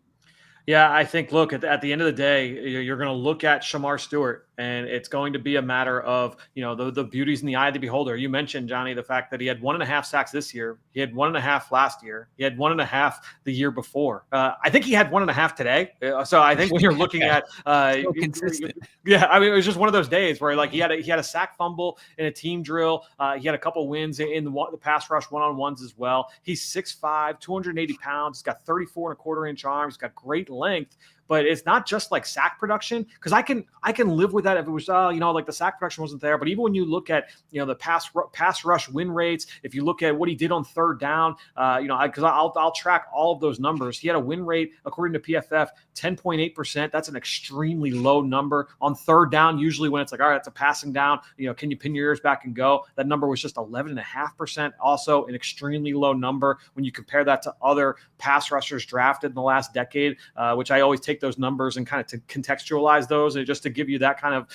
Yeah, I think, look, at the end of the day, you're going to look at Shemar Stewart, and it's going to be a matter of, the beauty's in the eye of the beholder. You mentioned, Johnny, the fact that he had 1.5 sacks this year. He had 1.5 last year. He had 1.5 the year before. I think he had 1.5 today. So I think when you're looking at so consistent. Yeah, I mean, it was just one of those days where like he had a sack fumble in a team drill. He had a couple wins in the pass rush one-on-ones as well. He's 6'5", 280 pounds. He's got 34.25-inch arms. He's got great length. But it's not just like sack production, because I can live with that if it was like the sack production wasn't there. But even when you look at the pass rush win rates, if you look at what he did on third down, because I'll track all of those numbers. He had a win rate according to PFF 10.8%. That's an extremely low number on third down. Usually when it's like, all right, it's a passing down, can you pin your ears back and go? That number was just 11.5%. Also an extremely low number when you compare that to other pass rushers drafted in the last decade, which I always take those numbers and kind of to contextualize those and just to give you that kind of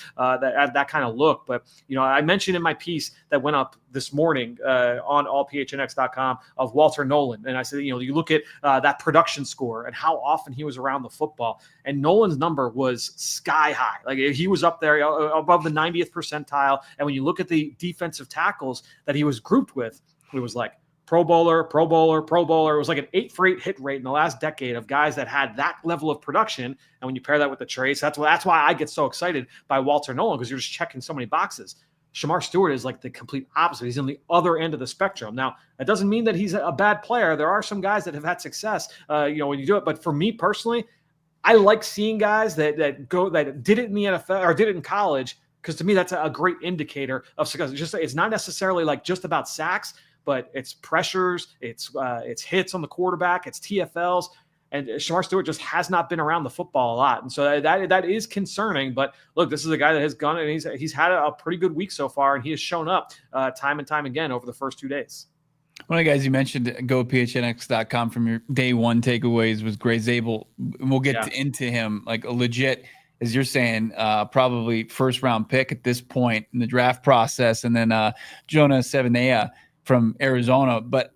that kind of look. But I mentioned in my piece that went up this morning on allphnx.com of Walter Nolan, and I said, you look at that production score and how often he was around the football, and Nolan's number was sky high. Like he was up there above the 90th percentile. And when you look at the defensive tackles that he was grouped with, it was like Pro Bowler, Pro Bowler, Pro Bowler. It was like an 8-for-8 hit rate in the last decade of guys that had that level of production. And when you pair that with the traits, that's why I get so excited by Walter Nolan, because you're just checking so many boxes. Shemar Stewart is like the complete opposite. He's on the other end of the spectrum. Now, that doesn't mean that he's a bad player. There are some guys that have had success, when you do it. But for me personally, I like seeing guys that did it in the NFL or did it in college, because to me that's a great indicator of success. It's not necessarily like just about sacks, but it's pressures, it's hits on the quarterback, it's TFLs, and Shemar Stewart just has not been around the football a lot, and so that is concerning. But look, this is a guy that has gone and he's had a pretty good week so far, and he has shown up time and time again over the first 2 days. One of the guys you mentioned, go PHNX.com, from your day one takeaways was Gray Zabel. We'll get into him, like a legit, as you're saying, probably first round pick at this point in the draft process. And then Jonah Sevenea from Arizona. But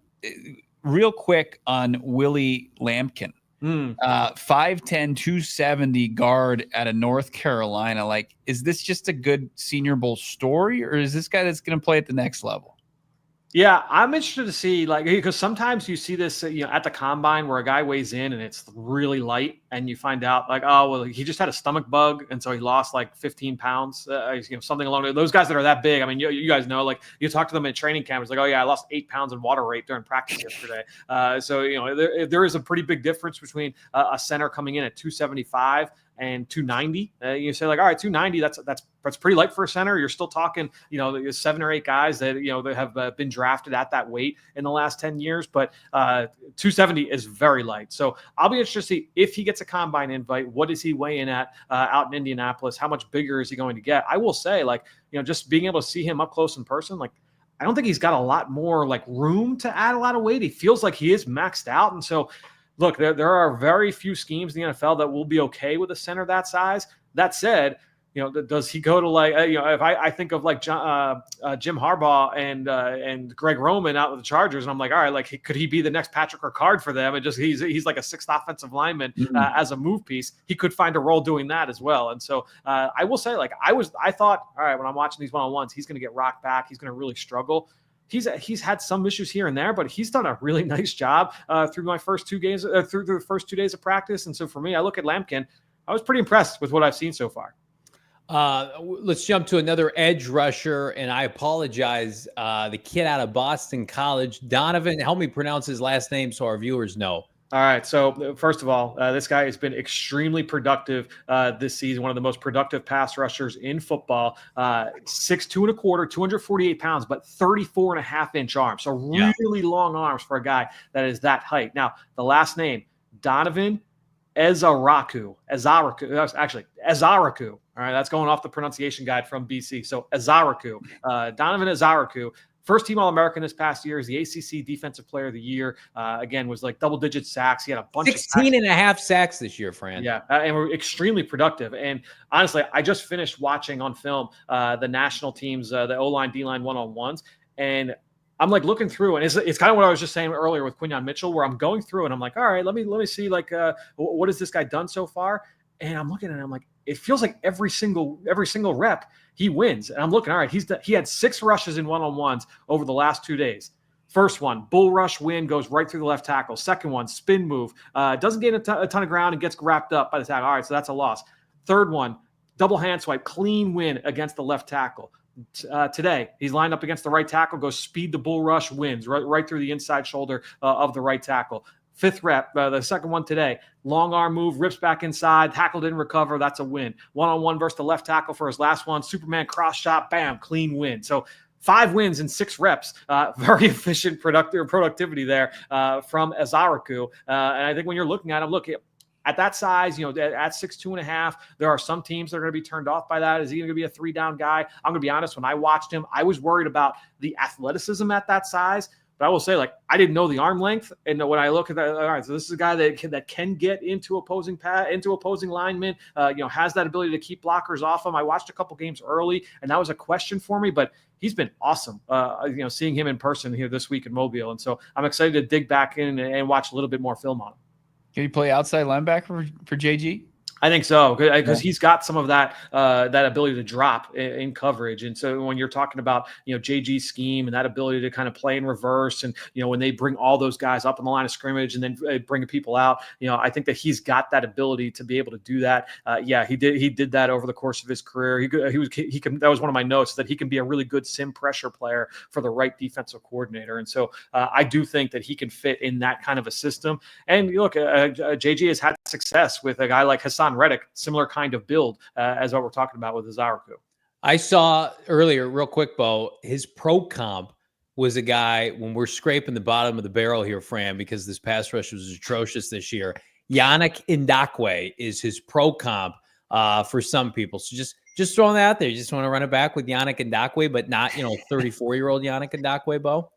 real quick on Willie Lampkin, 5'10", 270 guard out of North Carolina. Like, is this just a good Senior Bowl story, or is this guy that's going to play at the next level? Yeah, I'm interested to see, like, because sometimes you see this, at the combine where a guy weighs in and it's really light, and you find out like, oh, well, he just had a stomach bug, and so he lost like 15 pounds, something along those guys that are that big. I mean, you guys know, like, you talk to them at training camp, it's like, oh yeah, I lost 8 pounds in water weight during practice yesterday. So there is a pretty big difference between a center coming in at 275 and 290. You say like, all right, 290, that's pretty light for a center. You're still talking, 7 or 8 guys that have been drafted at that weight in the last 10 years. But 270 is very light. So I'll be interested to see if he gets a combine invite. What is he weighing at out in Indianapolis? How much bigger is he going to get? I will say, like, just being able to see him up close in person, like, I don't think he's got a lot more like room to add a lot of weight. He feels like he is maxed out, and so. Look, there are very few schemes in the NFL that will be okay with a center that size. That said, does he go to like, if I think of like Jim Harbaugh and Greg Roman out with the Chargers, and I'm like, all right, like, could he be the next Patrick Ricard for them? And just he's like a 6th offensive lineman as a move piece. He could find a role doing that as well. And so I will say, like, I thought, all right, when I'm watching these one-on-ones, he's going to get rocked back. He's going to really struggle. He's had some issues here and there, but he's done a really nice job through my first 2 games, through the first 2 days of practice. And so for me, I look at Lampkin. I was pretty impressed with what I've seen so far. Let's jump to another edge rusher, and I apologize. The kid out of Boston College, Donovan. Help me pronounce his last name so our viewers know. All right. So first of all, this guy has been extremely productive this season. One of the most productive pass rushers in football. 6'2 1/4", 248 pounds, but 34.5-inch arms. So really long arms for a guy that is that height. Now, the last name, Donovan Ezeiruaku. Ezeiruaku. All right. That's going off the pronunciation guide from BC. So Ezeiruaku. Donovan Ezeiruaku. First team All-American this past year, is the ACC Defensive Player of the Year. Again, was like double-digit sacks. He had a bunch 16 and a half sacks this year, Fran. Yeah, and we're extremely productive. And honestly, I just finished watching on film the national teams, the O-line, D-line one-on-ones, and I'm like looking through, and it's kind of what I was just saying earlier with Quinyon Mitchell, where I'm going through and I'm like, all right, let me see, like, what has this guy done so far? And I'm looking at it, I'm like, it feels like every single rep he wins. And I'm looking, all right, he had 6 rushes in one-on-ones over the last 2 days. First one, bull rush win, goes right through the left tackle. Second one, spin move, doesn't gain a ton of ground and gets wrapped up by the tackle. All right, so that's a loss. Third one, double hand swipe, clean win against the left tackle. Today, he's lined up against the right tackle, goes speed the bull rush, wins right through the inside shoulder of the right tackle. 5th rep, the second one today, long arm move, rips back inside, tackle didn't recover, that's a win. One-on-one versus the left tackle for his last one, Superman cross shot, bam, clean win. So 5 wins in 6 reps, very efficient productivity there from Ezeiruaku. And I think when you're looking at him, look, at that size, at 6'2 1/2, there are some teams that are going to be turned off by that. Is he going to be a 3-down guy? I'm going to be honest, when I watched him, I was worried about the athleticism at that size. But I will say, like, I didn't know the arm length, and when I look at that, all right, so this is a guy that can get into opposing linemen, has that ability to keep blockers off him. I watched a couple games early, and that was a question for me, but he's been awesome. Seeing him in person here this week in Mobile, and so I'm excited to dig back in and watch a little bit more film on him. Can you play outside linebacker for JG? I think so, because he's got some of that that ability to drop in coverage, and so when you're talking about JG's scheme and that ability to kind of play in reverse, and when they bring all those guys up on the line of scrimmage and then bring people out, I think that he's got that ability to be able to do that. He did that over the course of his career. He can. That was one of my notes, that he can be a really good sim pressure player for the right defensive coordinator, and so I do think that he can fit in that kind of a system. And look, JG has had success with a guy like Hassan Reddick, similar kind of build as what we're talking about with Ezeiruaku. I saw earlier, real quick, Bo, his pro comp was a guy, when we're scraping the bottom of the barrel here, Fran, because this pass rush was atrocious this year. Yannick Ngakoue is his pro comp for some people. So just throwing that out there. You just want to run it back with Yannick Ngakoue, but not 34-year-old Yannick Ngakoue, Bo.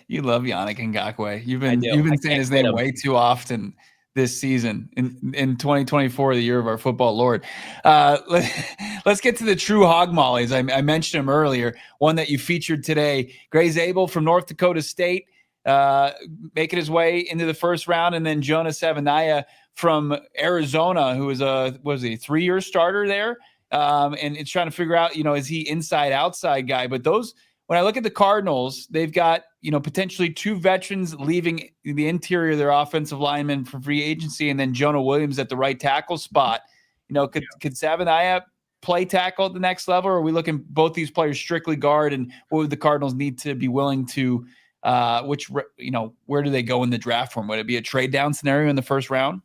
You love Yannick Ngakoue. You've been saying his name way too often this season in 2024, the year of our football Lord. Let's get to the true hog mollies. I mentioned him earlier. One that you featured today, Gray Zabel from North Dakota State, making his way into the first round, and then Jonah Savaiinaea from Arizona, who is a 3-year starter there, and it's trying to figure out, is he inside outside guy? But when I look at the Cardinals, they've got, potentially 2 veterans leaving the interior of their offensive linemen for free agency, and then Jonah Williams at the right tackle spot. Could Savaiinaea play tackle at the next level, or are we looking both these players strictly guard? And what would the Cardinals need to be willing to, where do they go in the draft for him? Would it be a trade down scenario in the first round?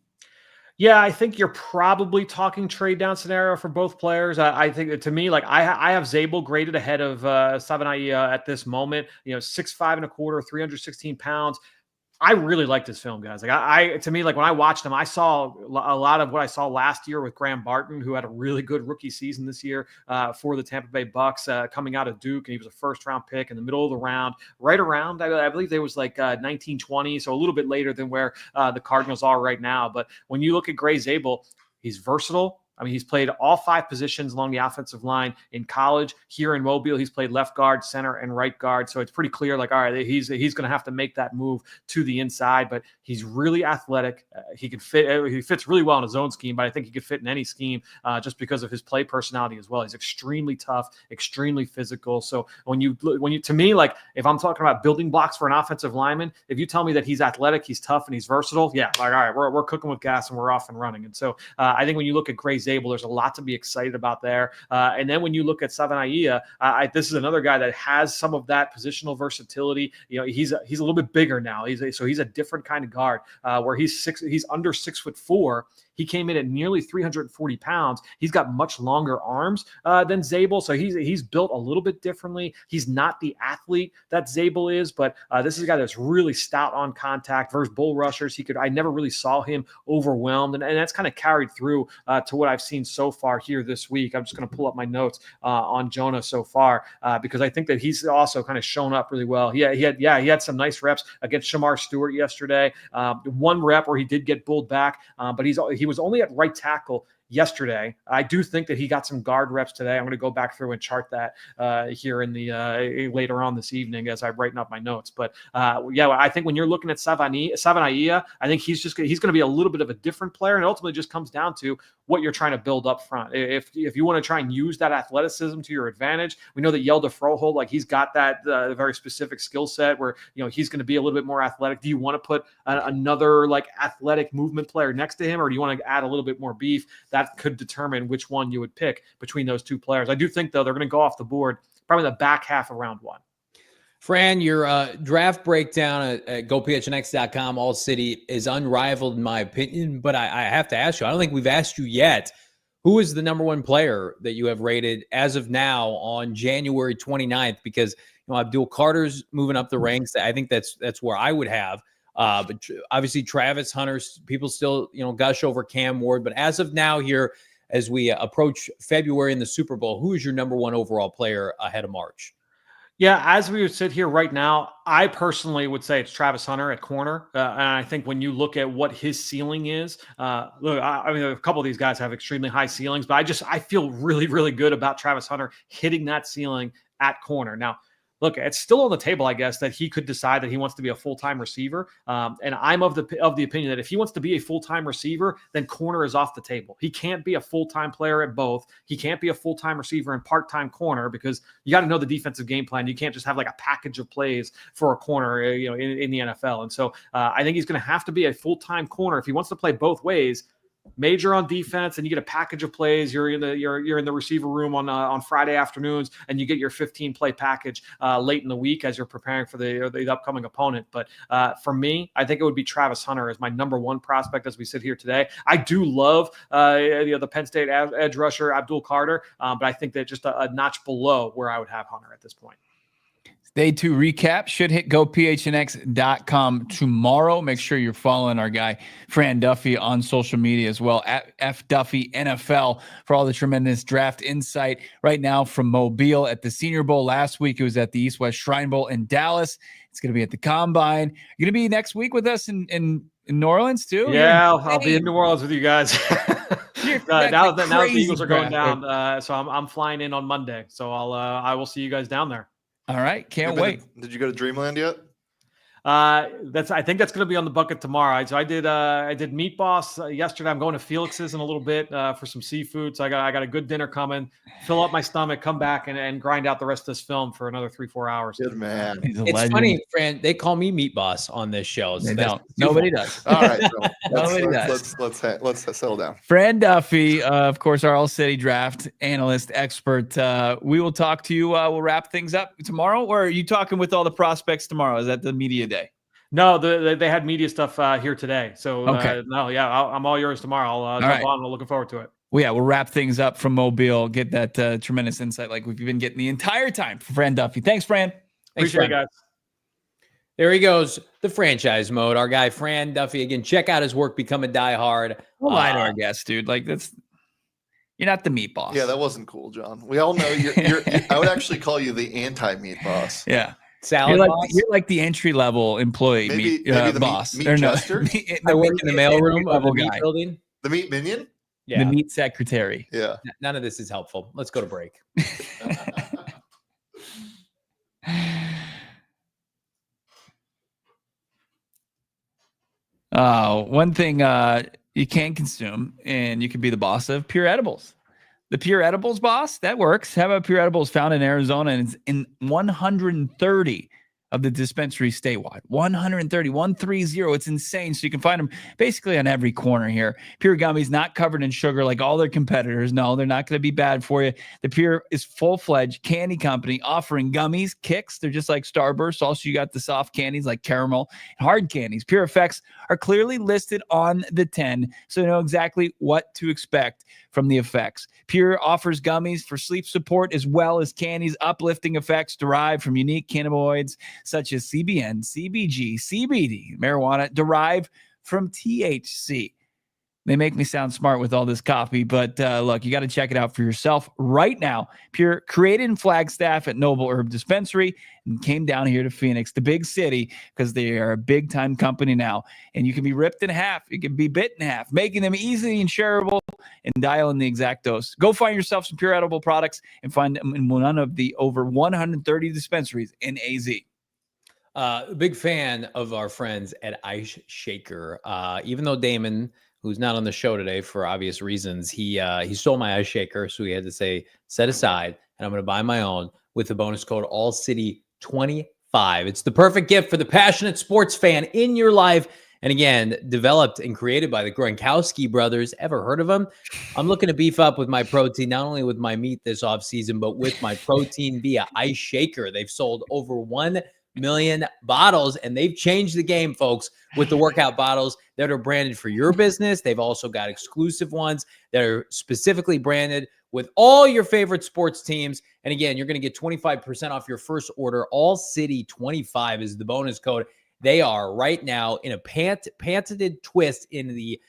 Yeah, I think you're probably talking trade down scenario for both players. I think that, to me, like I have Zabel graded ahead of Savaiinaea at this moment. 6'5.25", 316 pounds. I really liked his film, guys. Like to me, like when I watched him, I saw a lot of what I saw last year with Graham Barton, who had a really good rookie season this year for the Tampa Bay Bucks, coming out of Duke, and he was a first-round pick in the middle of the round, right around, I believe there was like 1920, so a little bit later than where the Cardinals are right now. But when you look at Gray Zabel, he's versatile. I mean, he's played all 5 positions along the offensive line in college. Here in Mobile, he's played left guard, center, and right guard. So it's pretty clear, like, all right, he's going to have to make that move to the inside. But he's really athletic. He can fit. He fits really well in his own scheme, but I think he could fit in any scheme just because of his play personality as well. He's extremely tough, extremely physical. So when you to me, like if I'm talking about building blocks for an offensive lineman, if you tell me that he's athletic, he's tough, and he's versatile, yeah, like all right, we're cooking with gas and we're off and running. And so I think when you look at Gray Zabel, there's a lot to be excited about there. And then when you look at Savaiinaea, this is another guy that has some of that positional versatility. He's a little bit bigger now. He's a different kind of guard where he's under 6'4". He came in at nearly 340 pounds. He's got much longer arms than Zabel, so he's built a little bit differently. He's not the athlete that Zabel is, but this is a guy that's really stout on contact versus bull rushers. I never really saw him overwhelmed, and that's kind of carried through to what I've seen so far here this week. I'm just going to pull up my notes on Jonah so far because I think that he's also kind of shown up really well. He had some nice reps against Shemar Stewart yesterday. One rep where he did get bulled back, but he was only at right tackle yesterday. I do think that he got some guard reps today. I'm going to go back through and chart that here in the later on this evening as I'm writing up my notes. But I think when you're looking at Savaiinaea, I think he's going to be a little bit of a different player, and ultimately just comes down to what you're trying to build up front. If you want to try and use that athleticism to your advantage, we know that Yelda Froholt, like he's got that very specific skill set where he's going to be a little bit more athletic. Do you want to put another like athletic movement player next to him, or do you want to add a little bit more beef? That could determine which one you would pick between those two players. I do think, though, they're going to go off the board probably the back half of round 1. Fran, your draft breakdown at gophnx.com, All City, is unrivaled in my opinion, but I have to ask you, I don't think we've asked you yet, who is the number 1 player that you have rated as of now on January 29th? Because Abdul Carter's moving up the ranks. I think that's where I would have. But obviously Travis Hunter, people still, gush over Cam Ward. But as of now here, as we approach February in the Super Bowl, who is your number 1 overall player ahead of March? Yeah, as we would sit here right now, I personally would say it's Travis Hunter at corner. And I think when you look at what his ceiling is, look, I mean, a couple of these guys have extremely high ceilings, but I feel really, really good about Travis Hunter hitting that ceiling at corner. Now, look, it's still on the table, I guess, that he could decide that he wants to be a full-time receiver. And I'm of the opinion that if he wants to be a full-time receiver, then corner is off the table. He can't be a full-time player at both. He can't be a full-time receiver and part-time corner, because you got to know the defensive game plan. You can't just have like a package of plays for a corner, in the NFL. And so I think he's going to have to be a full-time corner if he wants to play both ways. Major on defense, and you get a package of plays. You're in the receiver room on Friday afternoons, and you get your 15 play package late in the week as you're preparing for the upcoming opponent. But for me, I think it would be Travis Hunter as my number one prospect as we sit here today. I do love the Penn State edge rusher Abdul Carter, but I think that just a notch below where I would have Hunter at this point. Day 2 recap should hit gophnx.com tomorrow. Make sure you're following our guy, Fran Duffy, on social media as well, at FDuffyNFL, for all the tremendous draft insight right now from Mobile at the Senior Bowl. Last week, it was at the East-West Shrine Bowl in Dallas. It's going to be at the Combine. You're going to be next week with us in New Orleans, too? Yeah, I'll be in New Orleans with you guys. Now the Eagles are going down, so I'm flying in on Monday. So I will see you guys down there. All right, can't wait. Did you go to Dreamland yet? I think that's going to be on the bucket tomorrow. So I did Meat Boss yesterday. I'm going to Felix's in a little bit for some seafood. So I got a good dinner coming. Fill up my stomach, come back and grind out the rest of this film for another 3-4 hours. Good man. It's funny, Fran. They call me Meat Boss on this show. So they don't. Nobody does. All right, so let's settle down. Fran Duffy, of course, our All City Draft analyst, expert. We will talk to you. We'll wrap things up tomorrow. Or are you talking with all the prospects tomorrow? Is that the media day? No, they had media stuff here today. So okay. I'm all yours tomorrow. I'll jump on. I'm looking forward to it. Well, yeah, we'll wrap things up from Mobile. Get that tremendous insight like we've been getting the entire time from Fran Duffy. Thanks, Fran. Appreciate it, guys. There he goes, the franchise mode. Our guy Fran Duffy. Again, check out his work. Become a diehard. Don't lie to our guest, dude. Like you're not the meat boss. Yeah, that wasn't cool, John. We all know you're I would actually call you the anti-meat boss. Yeah. Salad you're like the entry level employee, maybe the boss. Meat jester? I work in the mailroom of the meat building. The meat minion? Yeah. The meat secretary. Yeah. None of this is helpful. Let's go to break. One thing you can consume, and you can be the boss of, Pure Edibles. The Pure Edibles boss, that works. How about Pure Edibles, found in Arizona, and it's in 130 of the dispensaries statewide. 130. It's insane. So you can find them basically on every corner here. Pure Gummies, not covered in sugar like all their competitors. No, they're not going to be bad for you. The Pure is full-fledged candy company offering gummies, kicks. They're just like Starburst. Also, you got the soft candies like caramel and hard candies. Pure Effects are clearly listed on the 10, so you know exactly what to expect from the effects. Pure offers gummies for sleep support as well as candies, uplifting effects derived from unique cannabinoids such as CBN, CBG, CBD, marijuana derived from THC. They make me sound smart with all this copy, but look, you got to check it out for yourself right now. Pure created in Flagstaff at Noble Herb Dispensary and came down here to Phoenix, the big city, because they are a big-time company now. And you can be ripped in half. You can be bit in half, making them easy and shareable and dial in the exact dose. Go find yourself some Pure Edible products and find them in one of the over 130 dispensaries in AZ. Big fan of our friends at Ice Shaker. Even though Damon, who's not on the show today for obvious reasons, he stole my ice shaker, so he had to say set aside, and I'm going to buy my own with the bonus code AllCity25. It's the perfect gift for the passionate sports fan in your life. And again, developed and created by the Gronkowski brothers. Ever heard of them? I'm looking to beef up with my protein, not only with my meat this offseason, but with my protein via Ice Shaker. They've sold over 1 million bottles, and they've changed the game, folks, with the workout bottles that are branded for your business. They've also got exclusive ones that are specifically branded with all your favorite sports teams. And again, you're going to get 25% off your first order. AllCity25 is the bonus code. They are right now in a patented twist in the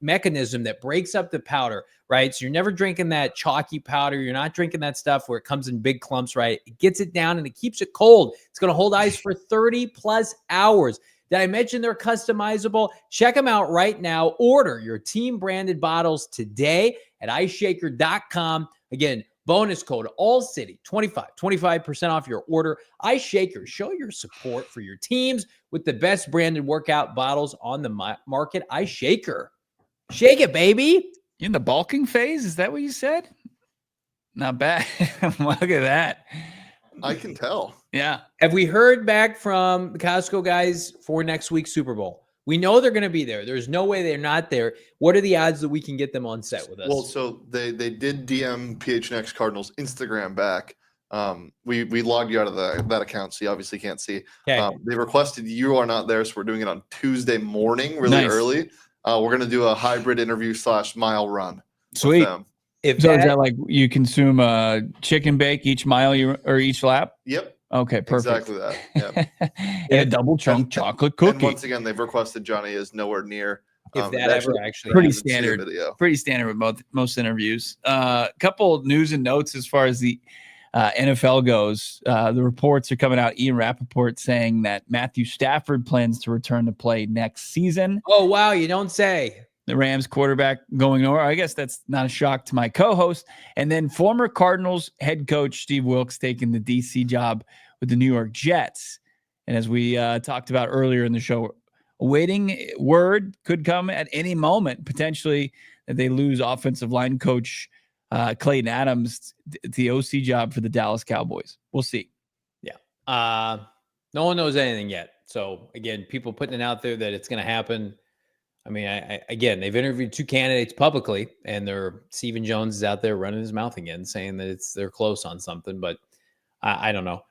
mechanism that breaks up the powder, right? So you're never drinking that chalky powder. You're not drinking that stuff where it comes in big clumps, right? It gets it down and it keeps it cold. It's going to hold ice for 30 plus hours. Did I mention they're customizable? Check them out right now. Order your team branded bottles today at iceshaker.com. Again, Bonus code ALLCITY 25% off your order. iShaker, show your support for your teams with the best branded workout bottles on the market. iShaker, shake it, baby. In the bulking phase, is that what you said? Not bad. Look at that. I can tell. Yeah. Have we heard back from the Costco guys for next week's Super Bowl? We know they're going to be there. There's no way they're not there. What are the odds that we can get them on set with us? Well, so they did DM PHNX Cardinals Instagram back. We logged you out of that account, so you obviously can't see. Okay. They requested you are not there, so we're doing it on Tuesday morning, really early. We're going to do a hybrid interview / mile run. Sweet. If So is that like you consume a chicken bake each mile or each lap? Yep. Okay, perfect. Exactly that. Yeah. And a double chunk chocolate cookie. And once again, they've requested Johnny is nowhere near. If that ever actually pretty happens. standard. Video. Pretty standard with most interviews. Couple news and notes as far as the NFL goes. The reports are coming out. Ian Rappaport saying that Matthew Stafford plans to return to play next season. Oh, wow. You don't say. The Rams quarterback going nowhere. I guess that's not a shock to my co-host. And then former Cardinals head coach Steve Wilks taking the DC job with the New York Jets. And as we talked about earlier in the show, awaiting word could come at any moment, potentially, that they lose offensive line coach Klayton Adams to the OC job for the Dallas Cowboys. We'll see. Yeah. No one knows anything yet. So, again, people putting it out there that it's going to happen. I mean, again, they've interviewed 2 candidates publicly, and Stephen Jones is out there running his mouth again, saying that they're close on something. But I don't know.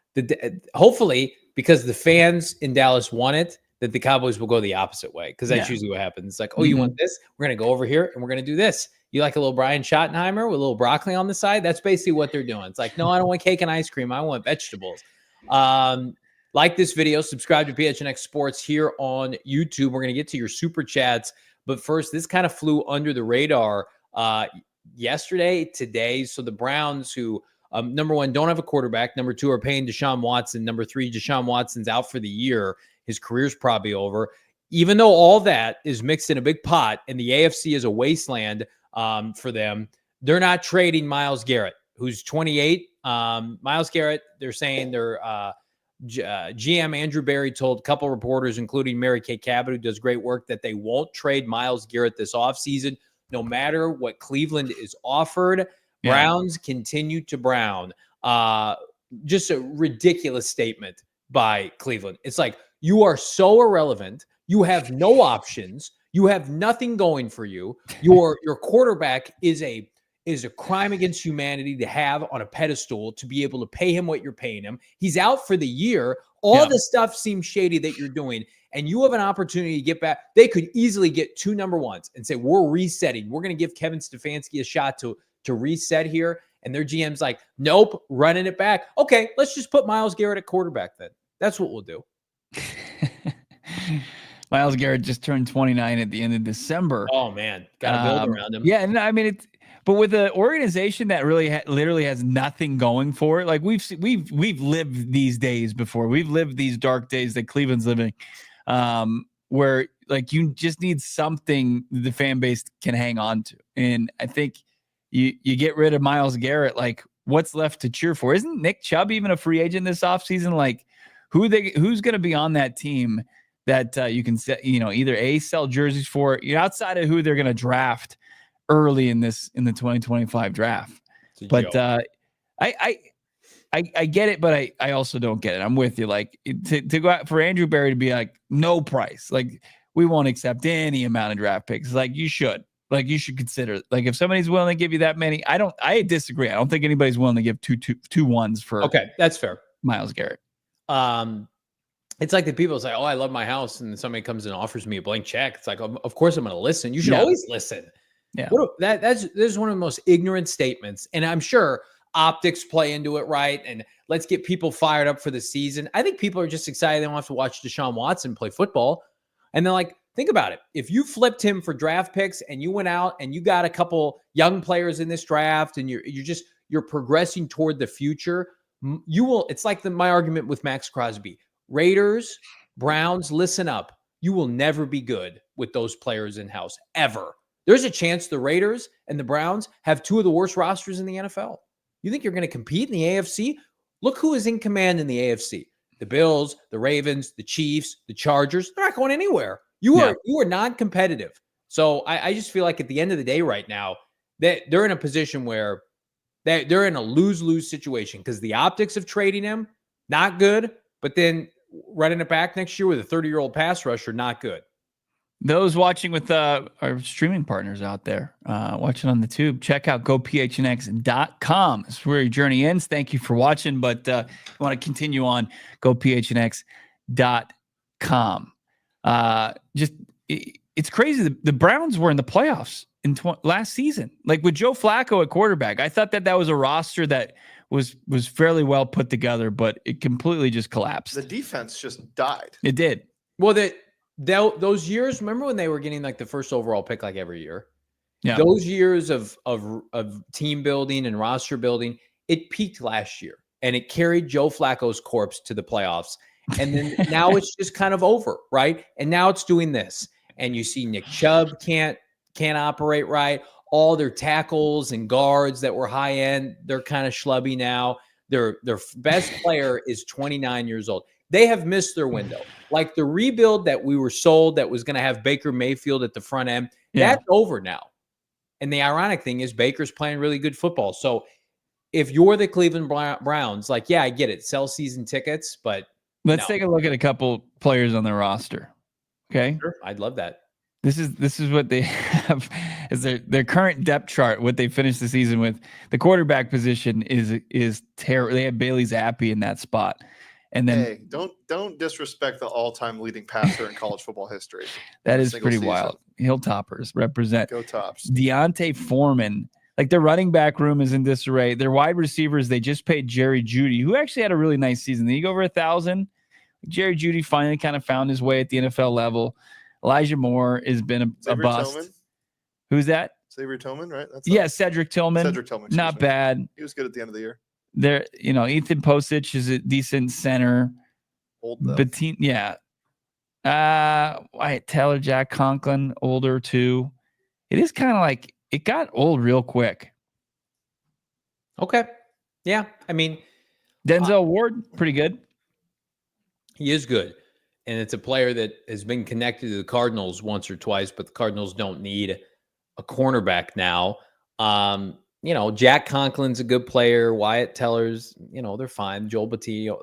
Hopefully, because the fans in Dallas want it, that the Cowboys will go the opposite way, because that's usually what happens. It's like, oh, you want this? We're going to go over here, and we're going to do this. You like a little Brian Schottenheimer with a little broccoli on the side? That's basically what they're doing. It's like, no, I don't want cake and ice cream. I want vegetables. Like this video, subscribe to PHNX Sports here on YouTube. We're going to get to your super chats. But first, this kind of flew under the radar yesterday, today. So the Browns, who, number one, don't have a quarterback. Number two, are paying Deshaun Watson. Number three, Deshaun Watson's out for the year. His career's probably over. Even though all that is mixed in a big pot and the AFC is a wasteland for them, they're not trading Myles Garrett, who's 28. Myles Garrett, they're saying they're GM Andrew Berry told a couple reporters, including Mary Kay Cabot, who does great work, that they won't trade Myles Garrett this offseason, no matter what Cleveland is offered. Yeah. Browns continue to brown. Just a ridiculous statement by Cleveland. It's like, you are so irrelevant. You have no options. You have nothing going for you. Your quarterback is a crime against humanity to have on a pedestal, to be able to pay him what you're paying him. He's out for the year. All the stuff seems shady that you're doing, and you have an opportunity to get back. They could easily get 2 number ones and say, we're resetting. We're going to give Kevin Stefanski a shot to reset here. And their GM's like, nope, running it back. Okay, let's just put Myles Garrett at quarterback then. That's what we'll do. Myles Garrett just turned 29 at the end of December. Oh, man. Got to build around him. Yeah, and I mean, but with an organization that really literally has nothing going for it, like we've lived these days before. We've lived these dark days that Cleveland's living, where like you just need something the fan base can hang on to. And I think you get rid of Myles Garrett, like what's left to cheer for? Isn't Nick Chubb even a free agent this offseason? Like who's going to be on that team that you can either sell jerseys for, outside of who they're going to draft early in the 2025 draft. But I get it, but I also don't get it. I'm with you. Like to go out for Andrew Berry to be like, no price, like we won't accept any amount of draft picks. Like you should consider, like if somebody's willing to give you that many, I disagree. I don't think anybody's willing to give two ones for. Okay. That's fair. Myles Garrett. It's like the people say, oh, I love my house. And somebody comes and offers me a blank check. It's like, of course I'm going to listen. You should always listen. Yeah. That's one of the most ignorant statements. And I'm sure optics play into it, right? And let's get people fired up for the season. I think people are just excited they don't have to watch Deshaun Watson play football. And they're like, think about it. If you flipped him for draft picks and you went out and you got a couple young players in this draft and you're progressing toward the future, you will. It's like my argument with Max Crosby. Raiders, Browns, listen up. You will never be good with those players in-house, ever. There's a chance the Raiders and the Browns have 2 of the worst rosters in the NFL. You think you're going to compete in the AFC? Look who is in command in the AFC. The Bills, the Ravens, the Chiefs, the Chargers. They're not going anywhere. You are non-competitive. So I just feel like at the end of the day right now, that they're in a position where they're in a lose-lose situation because the optics of trading him, not good, but then running it back next year with a 30-year-old pass rusher, not good. Those watching with our streaming partners out there, watching on the tube, check out gophnx.com. It's where your journey ends. Thank you for watching, but you want to continue on, gophnx.com. It's crazy. The Browns were in the playoffs in last season, like with Joe Flacco at quarterback. I thought that was a roster that was fairly well put together, but it completely just collapsed. The defense just died. It did. Well, those years, remember when they were getting like the first overall pick like every year? Yeah. Those years of team building and roster building, it peaked last year and it carried Joe Flacco's corpse to the playoffs. And then now it's just kind of over, right? And now it's doing this. And you see Nick Chubb can't operate right. All their tackles and guards that were high end, they're kind of schlubby now. Their best player is 29 years old. They have missed their window. Like the rebuild that we were sold that was going to have Baker Mayfield at the front end, that's over now. And the ironic thing is Baker's playing really good football. So if you're the Cleveland Browns, like, yeah, I get it. Sell season tickets, but let's take a look at a couple players on their roster. Okay. Sure. I'd love that. This is what they have as their current depth chart, what they finished the season with. The quarterback position is terrible. They have Bailey Zappi in that spot. And then hey, don't disrespect the all-time leading passer in college football history. That is pretty wild. Hilltoppers represent. Go Tops. Deontay Foreman. Like their running back room is in disarray. Their wide receivers, they just paid Jerry Jeudy, who actually had a really nice season. They go over 1,000. Jerry Jeudy finally kind of found his way at the NFL level. Elijah Moore has been a bust. Tillman? Who's that? Xavier Tillman, right? Cedric Tillman. Cedric Tillman. Not bad. He was good at the end of the year. There, Ethan Posich is a decent center. Old though. Wyatt Teller, Jack Conklin, older too. It is kind of like it got old real quick. Okay. Yeah. I mean, Denzel Ward, pretty good. He is good. And it's a player that has been connected to the Cardinals once or twice, but the Cardinals don't need a cornerback now. Jack Conklin's a good player. Wyatt Teller's, they're fine. Joel Batillo,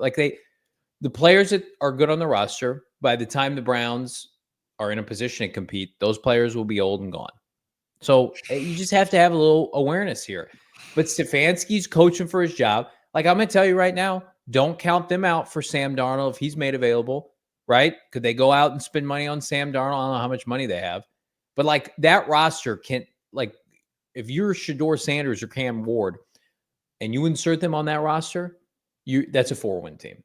the players that are good on the roster, by the time the Browns are in a position to compete, those players will be old and gone. So you just have to have a little awareness here. But Stefanski's coaching for his job. Like I'm going to tell you right now, don't count them out for Sam Darnold if he's made available. Right? Could they go out and spend money on Sam Darnold? I don't know how much money they have. But like that roster can't, like, if you're Shedeur Sanders or Cam Ward and you insert them on that roster, that's a 4-win team.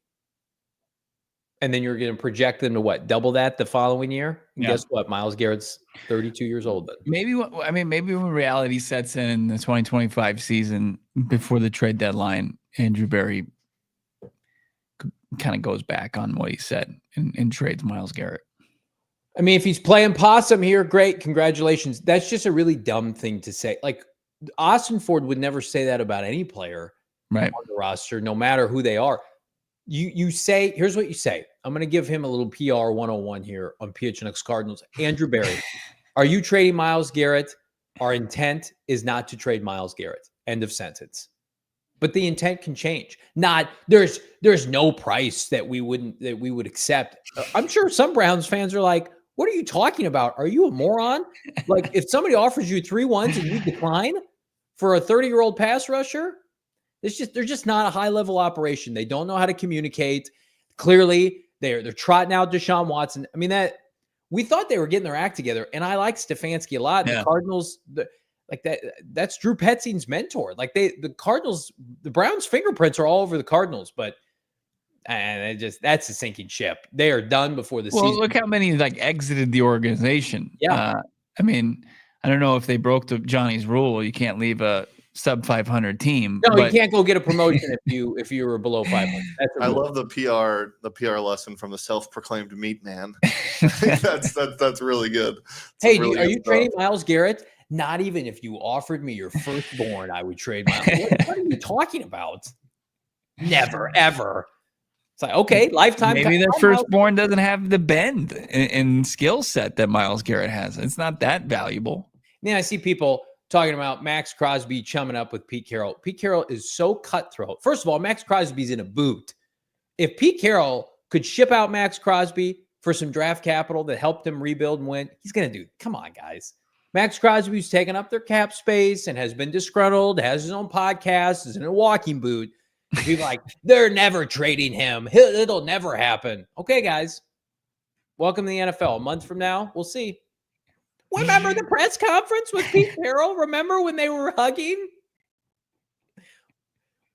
And then you're going to project them to what? Double that the following year? And guess what? Myles Garrett's 32 years old. Then. Maybe when reality sets in the 2025 season before the trade deadline, Andrew Berry kind of goes back on what he said and trades Myles Garrett. I mean, if he's playing possum here, great. Congratulations. That's just a really dumb thing to say. Like Ossenfort would never say that about any player right on the roster, no matter who they are. You say, here's what you say. I'm going to give him a little PR 101 here on PHNX Cardinals. Andrew Berry, are you trading Myles Garrett? Our intent is not to trade Myles Garrett. End of sentence. But the intent can change. Not there's no price that we would accept. I'm sure some Browns fans are like, "What are you talking about? Are you a moron?" Like if somebody offers you 3 ones and you decline for a 30-year-old pass rusher, they're just not a high-level operation. They don't know how to communicate. Clearly, they're trotting out Deshaun Watson. I mean that we thought they were getting their act together, and I like Stefanski a lot. Yeah. The Cardinals. That's Drew Petzing's mentor. Like the Cardinals, the Browns' fingerprints are all over the Cardinals, but that's a sinking ship. They are done before the season. Well, look how many exited the organization. Yeah. I mean, I don't know if they broke Johnny's rule. You can't leave a sub 500 team. No, you can't go get a promotion if you were below 500. I love the PR lesson from the self-proclaimed meat man. That's really good. Hey, are you trading Myles Garrett? Not even if you offered me your firstborn, I would trade Myles. What are you talking about? Never, ever. It's like, okay, lifetime. Maybe their firstborn doesn't have the bend in skill set that Myles Garrett has. It's not that valuable. Then I see people talking about Max Crosby chumming up with Pete Carroll. Pete Carroll is so cutthroat. First of all, Max Crosby's in a boot. If Pete Carroll could ship out Max Crosby for some draft capital that helped him rebuild and win, he's going to do it. Come on, guys. Max Crosby's taken up their cap space and has been disgruntled, has his own podcast, is in a walking boot. People like, they're never trading him. It'll never happen. Okay, guys. Welcome to the NFL. A month from now, we'll see. Remember the press conference with Pete Carroll? Remember when they were hugging?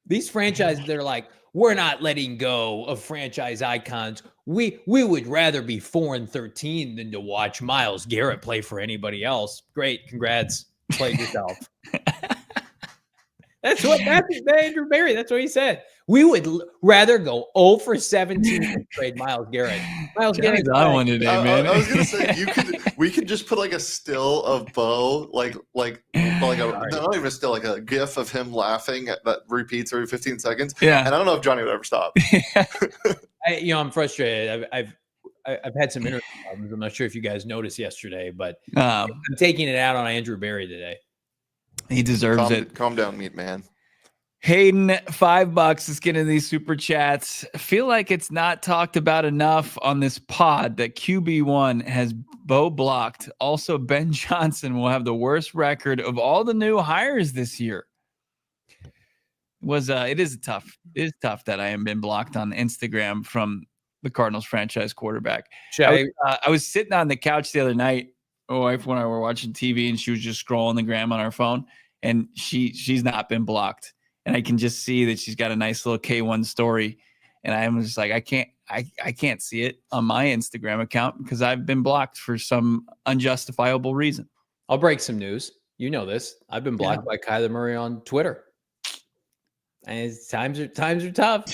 These franchises, they're like, we're not letting go of franchise icons. We would rather be 4-13 than to watch Myles Garrett play for anybody else. Great. Congrats. Play yourself. That's Andrew Berry. That's what he said. We would rather go 0 for 17 and trade Myles Garrett. Myles Garrett's on one today, man. I was gonna say we could just put like a still of Bo, like not even a still, like a GIF of him laughing that repeats every 15 seconds. Yeah, and I don't know if Johnny would ever stop. I'm frustrated. I've had some internet problems. I'm not sure if you guys noticed yesterday, but I'm taking it out on Andrew Berry today. He deserves it. Calm down, meat man. Hayden, $5. Let's get into these super chats. I feel like it's not talked about enough on this pod that QB1 has Bo blocked. Also, Ben Johnson will have the worst record of all the new hires this year. It is tough that I have been blocked on Instagram from the Cardinals franchise quarterback. I was sitting on the couch the other night. My wife and I were watching TV, and she was just scrolling the gram on her phone, and she's not been blocked. And I can just see that she's got a nice little K1 story. And I'm just like, I can't see it on my Instagram account because I've been blocked for some unjustifiable reason. I'll break some news. You know this. I've been blocked by Kyler Murray on Twitter. And times are tough.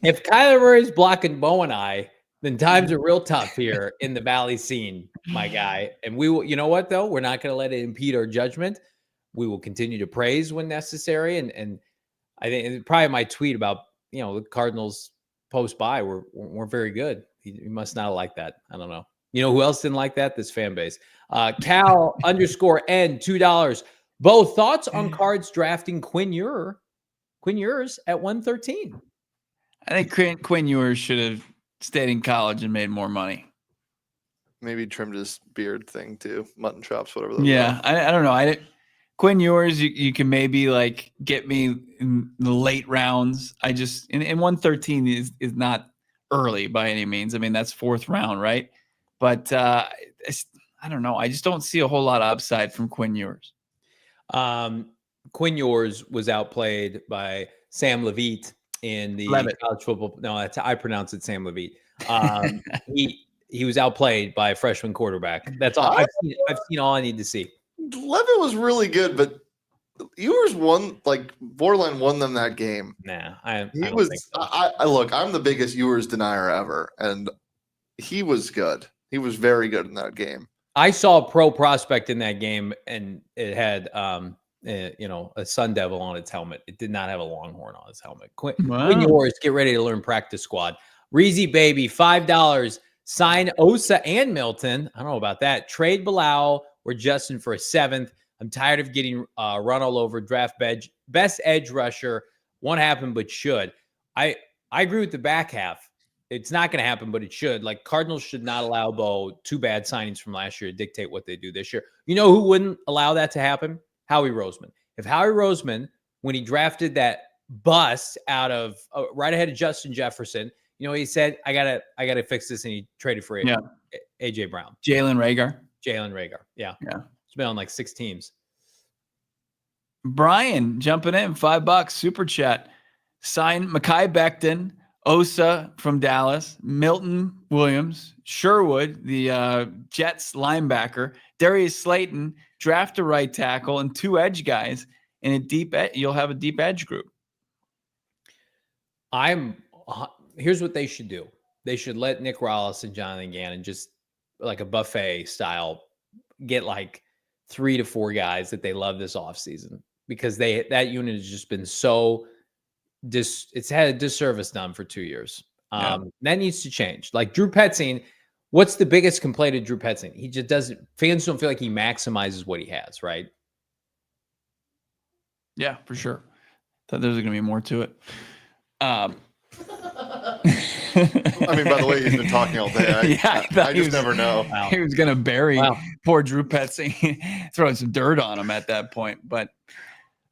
If Kyler Murray's blocking Bo and I, then times are real tough here in the Valley scene, my guy. And we will, you know what, though? We're not going to let it impede our judgment. We will continue to praise when necessary. And I think probably my tweet about, the Cardinals post-bye were very good. He must not like that. I don't know. You know who else didn't like that? This fan base. Cal _N, $2. Bo, thoughts on Cards drafting Quinn Ewers at 113? I think Quinn Ewers should have stayed in college and made more money. Maybe trimmed his beard thing too. Mutton chops, whatever. I don't know. Quinn Ewers, you can maybe like get me in the late rounds. I just in 113 is not early by any means. I mean, that's 4th round, right? But I don't know. I just don't see a whole lot of upside from Quinn Ewers. Quinn Ewers was outplayed by Sam Levitt in the college football. No, I pronounce it Sam Levitt. He was outplayed by a freshman quarterback. That's all. I've seen all I need to see. Levitt was really good, but Ewers borderline won them that game. Nah, look, I'm the biggest Ewers denier ever, and he was good. He was very good in that game. I saw a pro prospect in that game, and it had a Sun Devil on its helmet. It did not have a Longhorn on its helmet. Quinn Ewers, get ready to learn practice squad. Reezy Baby, $5. Sign Osa and Milton. I don't know about that. Trade Bilal or Justin for a 7th. I'm tired of getting run all over. Draft best edge rusher. Won't happen, but should. I agree with the back half. It's not going to happen, but it should. Like, Cardinals should not allow Bo 2 bad signings from last year to dictate what they do this year. You know who wouldn't allow that to happen? Howie Roseman. If Howie Roseman, when he drafted that bust out of right ahead of Justin Jefferson, he said, I gotta fix this, and he traded for AJ Brown. Jalen Reagor. Yeah. It's been on like 6 teams. Brian jumping in, $5 super chat. Sign Mekhi Becton, Osa from Dallas, Milton Williams, Sherwood, the Jets linebacker, Darius Slayton, draft a right tackle, and 2 edge guys in a deep. You'll have a deep edge group. Here's what they should do. They should let Nick Rollis and Jonathan Gannon just like a buffet style get like 3 to 4 guys that they love this offseason because that unit has just been so it's had a disservice done for 2 years. That needs to change. Like Drew Petzing, what's the biggest complaint of Drew Petzing? He just doesn't. Fans don't feel like he maximizes what he has, right? Yeah, for sure. Thought there was going to be more to it. I mean, by the way, he's been talking all day. I just never know. He was going to bury poor Drew Petzing, throwing some dirt on him at that point. But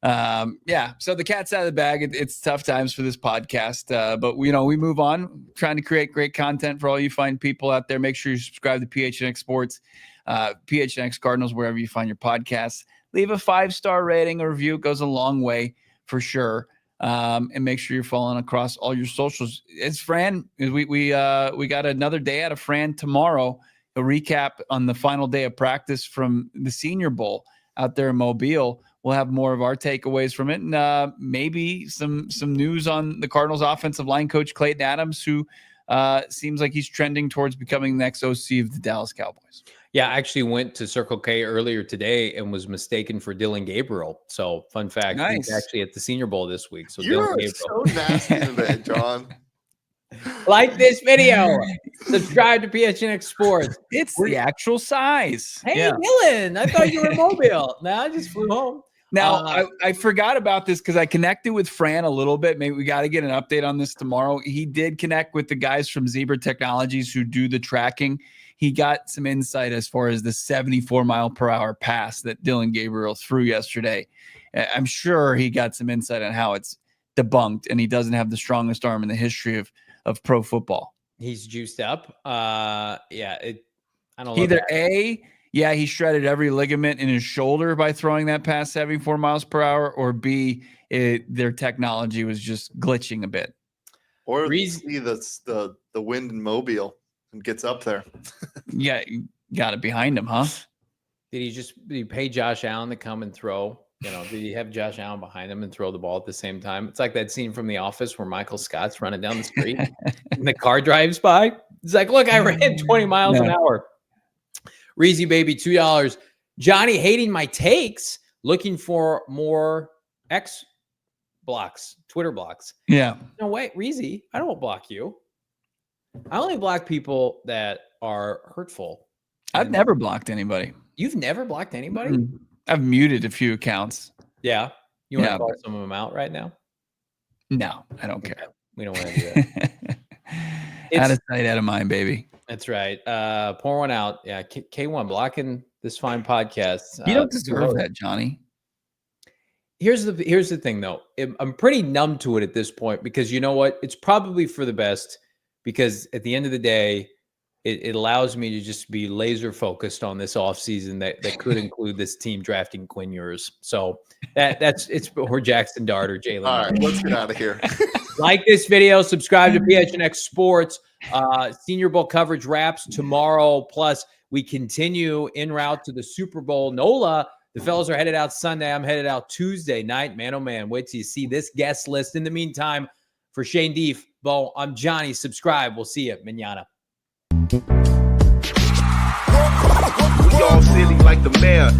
so the cat's out of the bag. It's tough times for this podcast, but we move on, trying to create great content for all you fine people out there. Make sure you subscribe to PHNX Sports, PHNX Cardinals, wherever you find your podcasts. Leave a 5-star rating or review. It goes a long way for sure. And make sure you're following across all your socials. It's Fran. We got another day out of Fran tomorrow. A recap on the final day of practice from the Senior Bowl out there in Mobile. We'll have more of our takeaways from it, and maybe some news on the Cardinals offensive line coach Klayton Adams, who seems like he's trending towards becoming the next OC of the Dallas Cowboys. Yeah, I actually went to Circle K earlier today and was mistaken for Dillon Gabriel. So, fun fact, nice. He's actually at the Senior Bowl this week. So You're so nasty today, John. Like this video. Subscribe to PHNX Sports. It's the actual size. Hey, Dylan, I thought you were mobile. Now I just flew home. Now, I forgot about this because I connected with Fran a little bit. Maybe we got to get an update on this tomorrow. He did connect with the guys from Zebra Technologies who do the tracking. He got some insight as far as the 74-mile-per-hour pass that Dillon Gabriel threw yesterday. I'm sure he got some insight on how it's debunked, and he doesn't have the strongest arm in the history of pro football. He's juiced up. I don't know. Either A, he shredded every ligament in his shoulder by throwing that pass 74 miles per hour, or B, their technology was just glitching a bit. Or see the wind in Mobile and gets up there. Yeah, you got it behind him, huh? Did he pay Josh Allen to come and throw? Did he have Josh Allen behind him and throw the ball at the same time? It's like that scene from The Office where Michael Scott's running down the street and the car drives by. It's like, look, I ran 20 miles an hour. Reezy Baby, $2. Johnny hating my takes, looking for more X blocks, Twitter blocks. Yeah. No, wait, Reezy, I don't block you. I only block people that are hurtful. I've never blocked anybody. You've never blocked anybody? I've muted a few accounts. Yeah. You want to call some of them out right now? No, I don't care. We don't want to do that. Out of sight, out of mind, baby. That's right. Pour one out. Yeah, K1 blocking this fine podcast. You don't deserve that, Johnny. Here's the thing, though. I'm pretty numb to it at this point because you know what? It's probably for the best because at the end of the day, it allows me to just be laser focused on this offseason that could include this team drafting Quinn Ewers. So it's or Jackson Dart or Jalen. All right, let's get out of here. Like this video, subscribe to PHNX Sports. Senior Bowl coverage wraps tomorrow. Plus, we continue en route to the Super Bowl. NOLA, the fellas are headed out Sunday. I'm headed out Tuesday night. Man, oh man, wait till you see this guest list. In the meantime, for Shane Deef, Bo, I'm Johnny. Subscribe. We'll see you manana. We all silly like the mayor.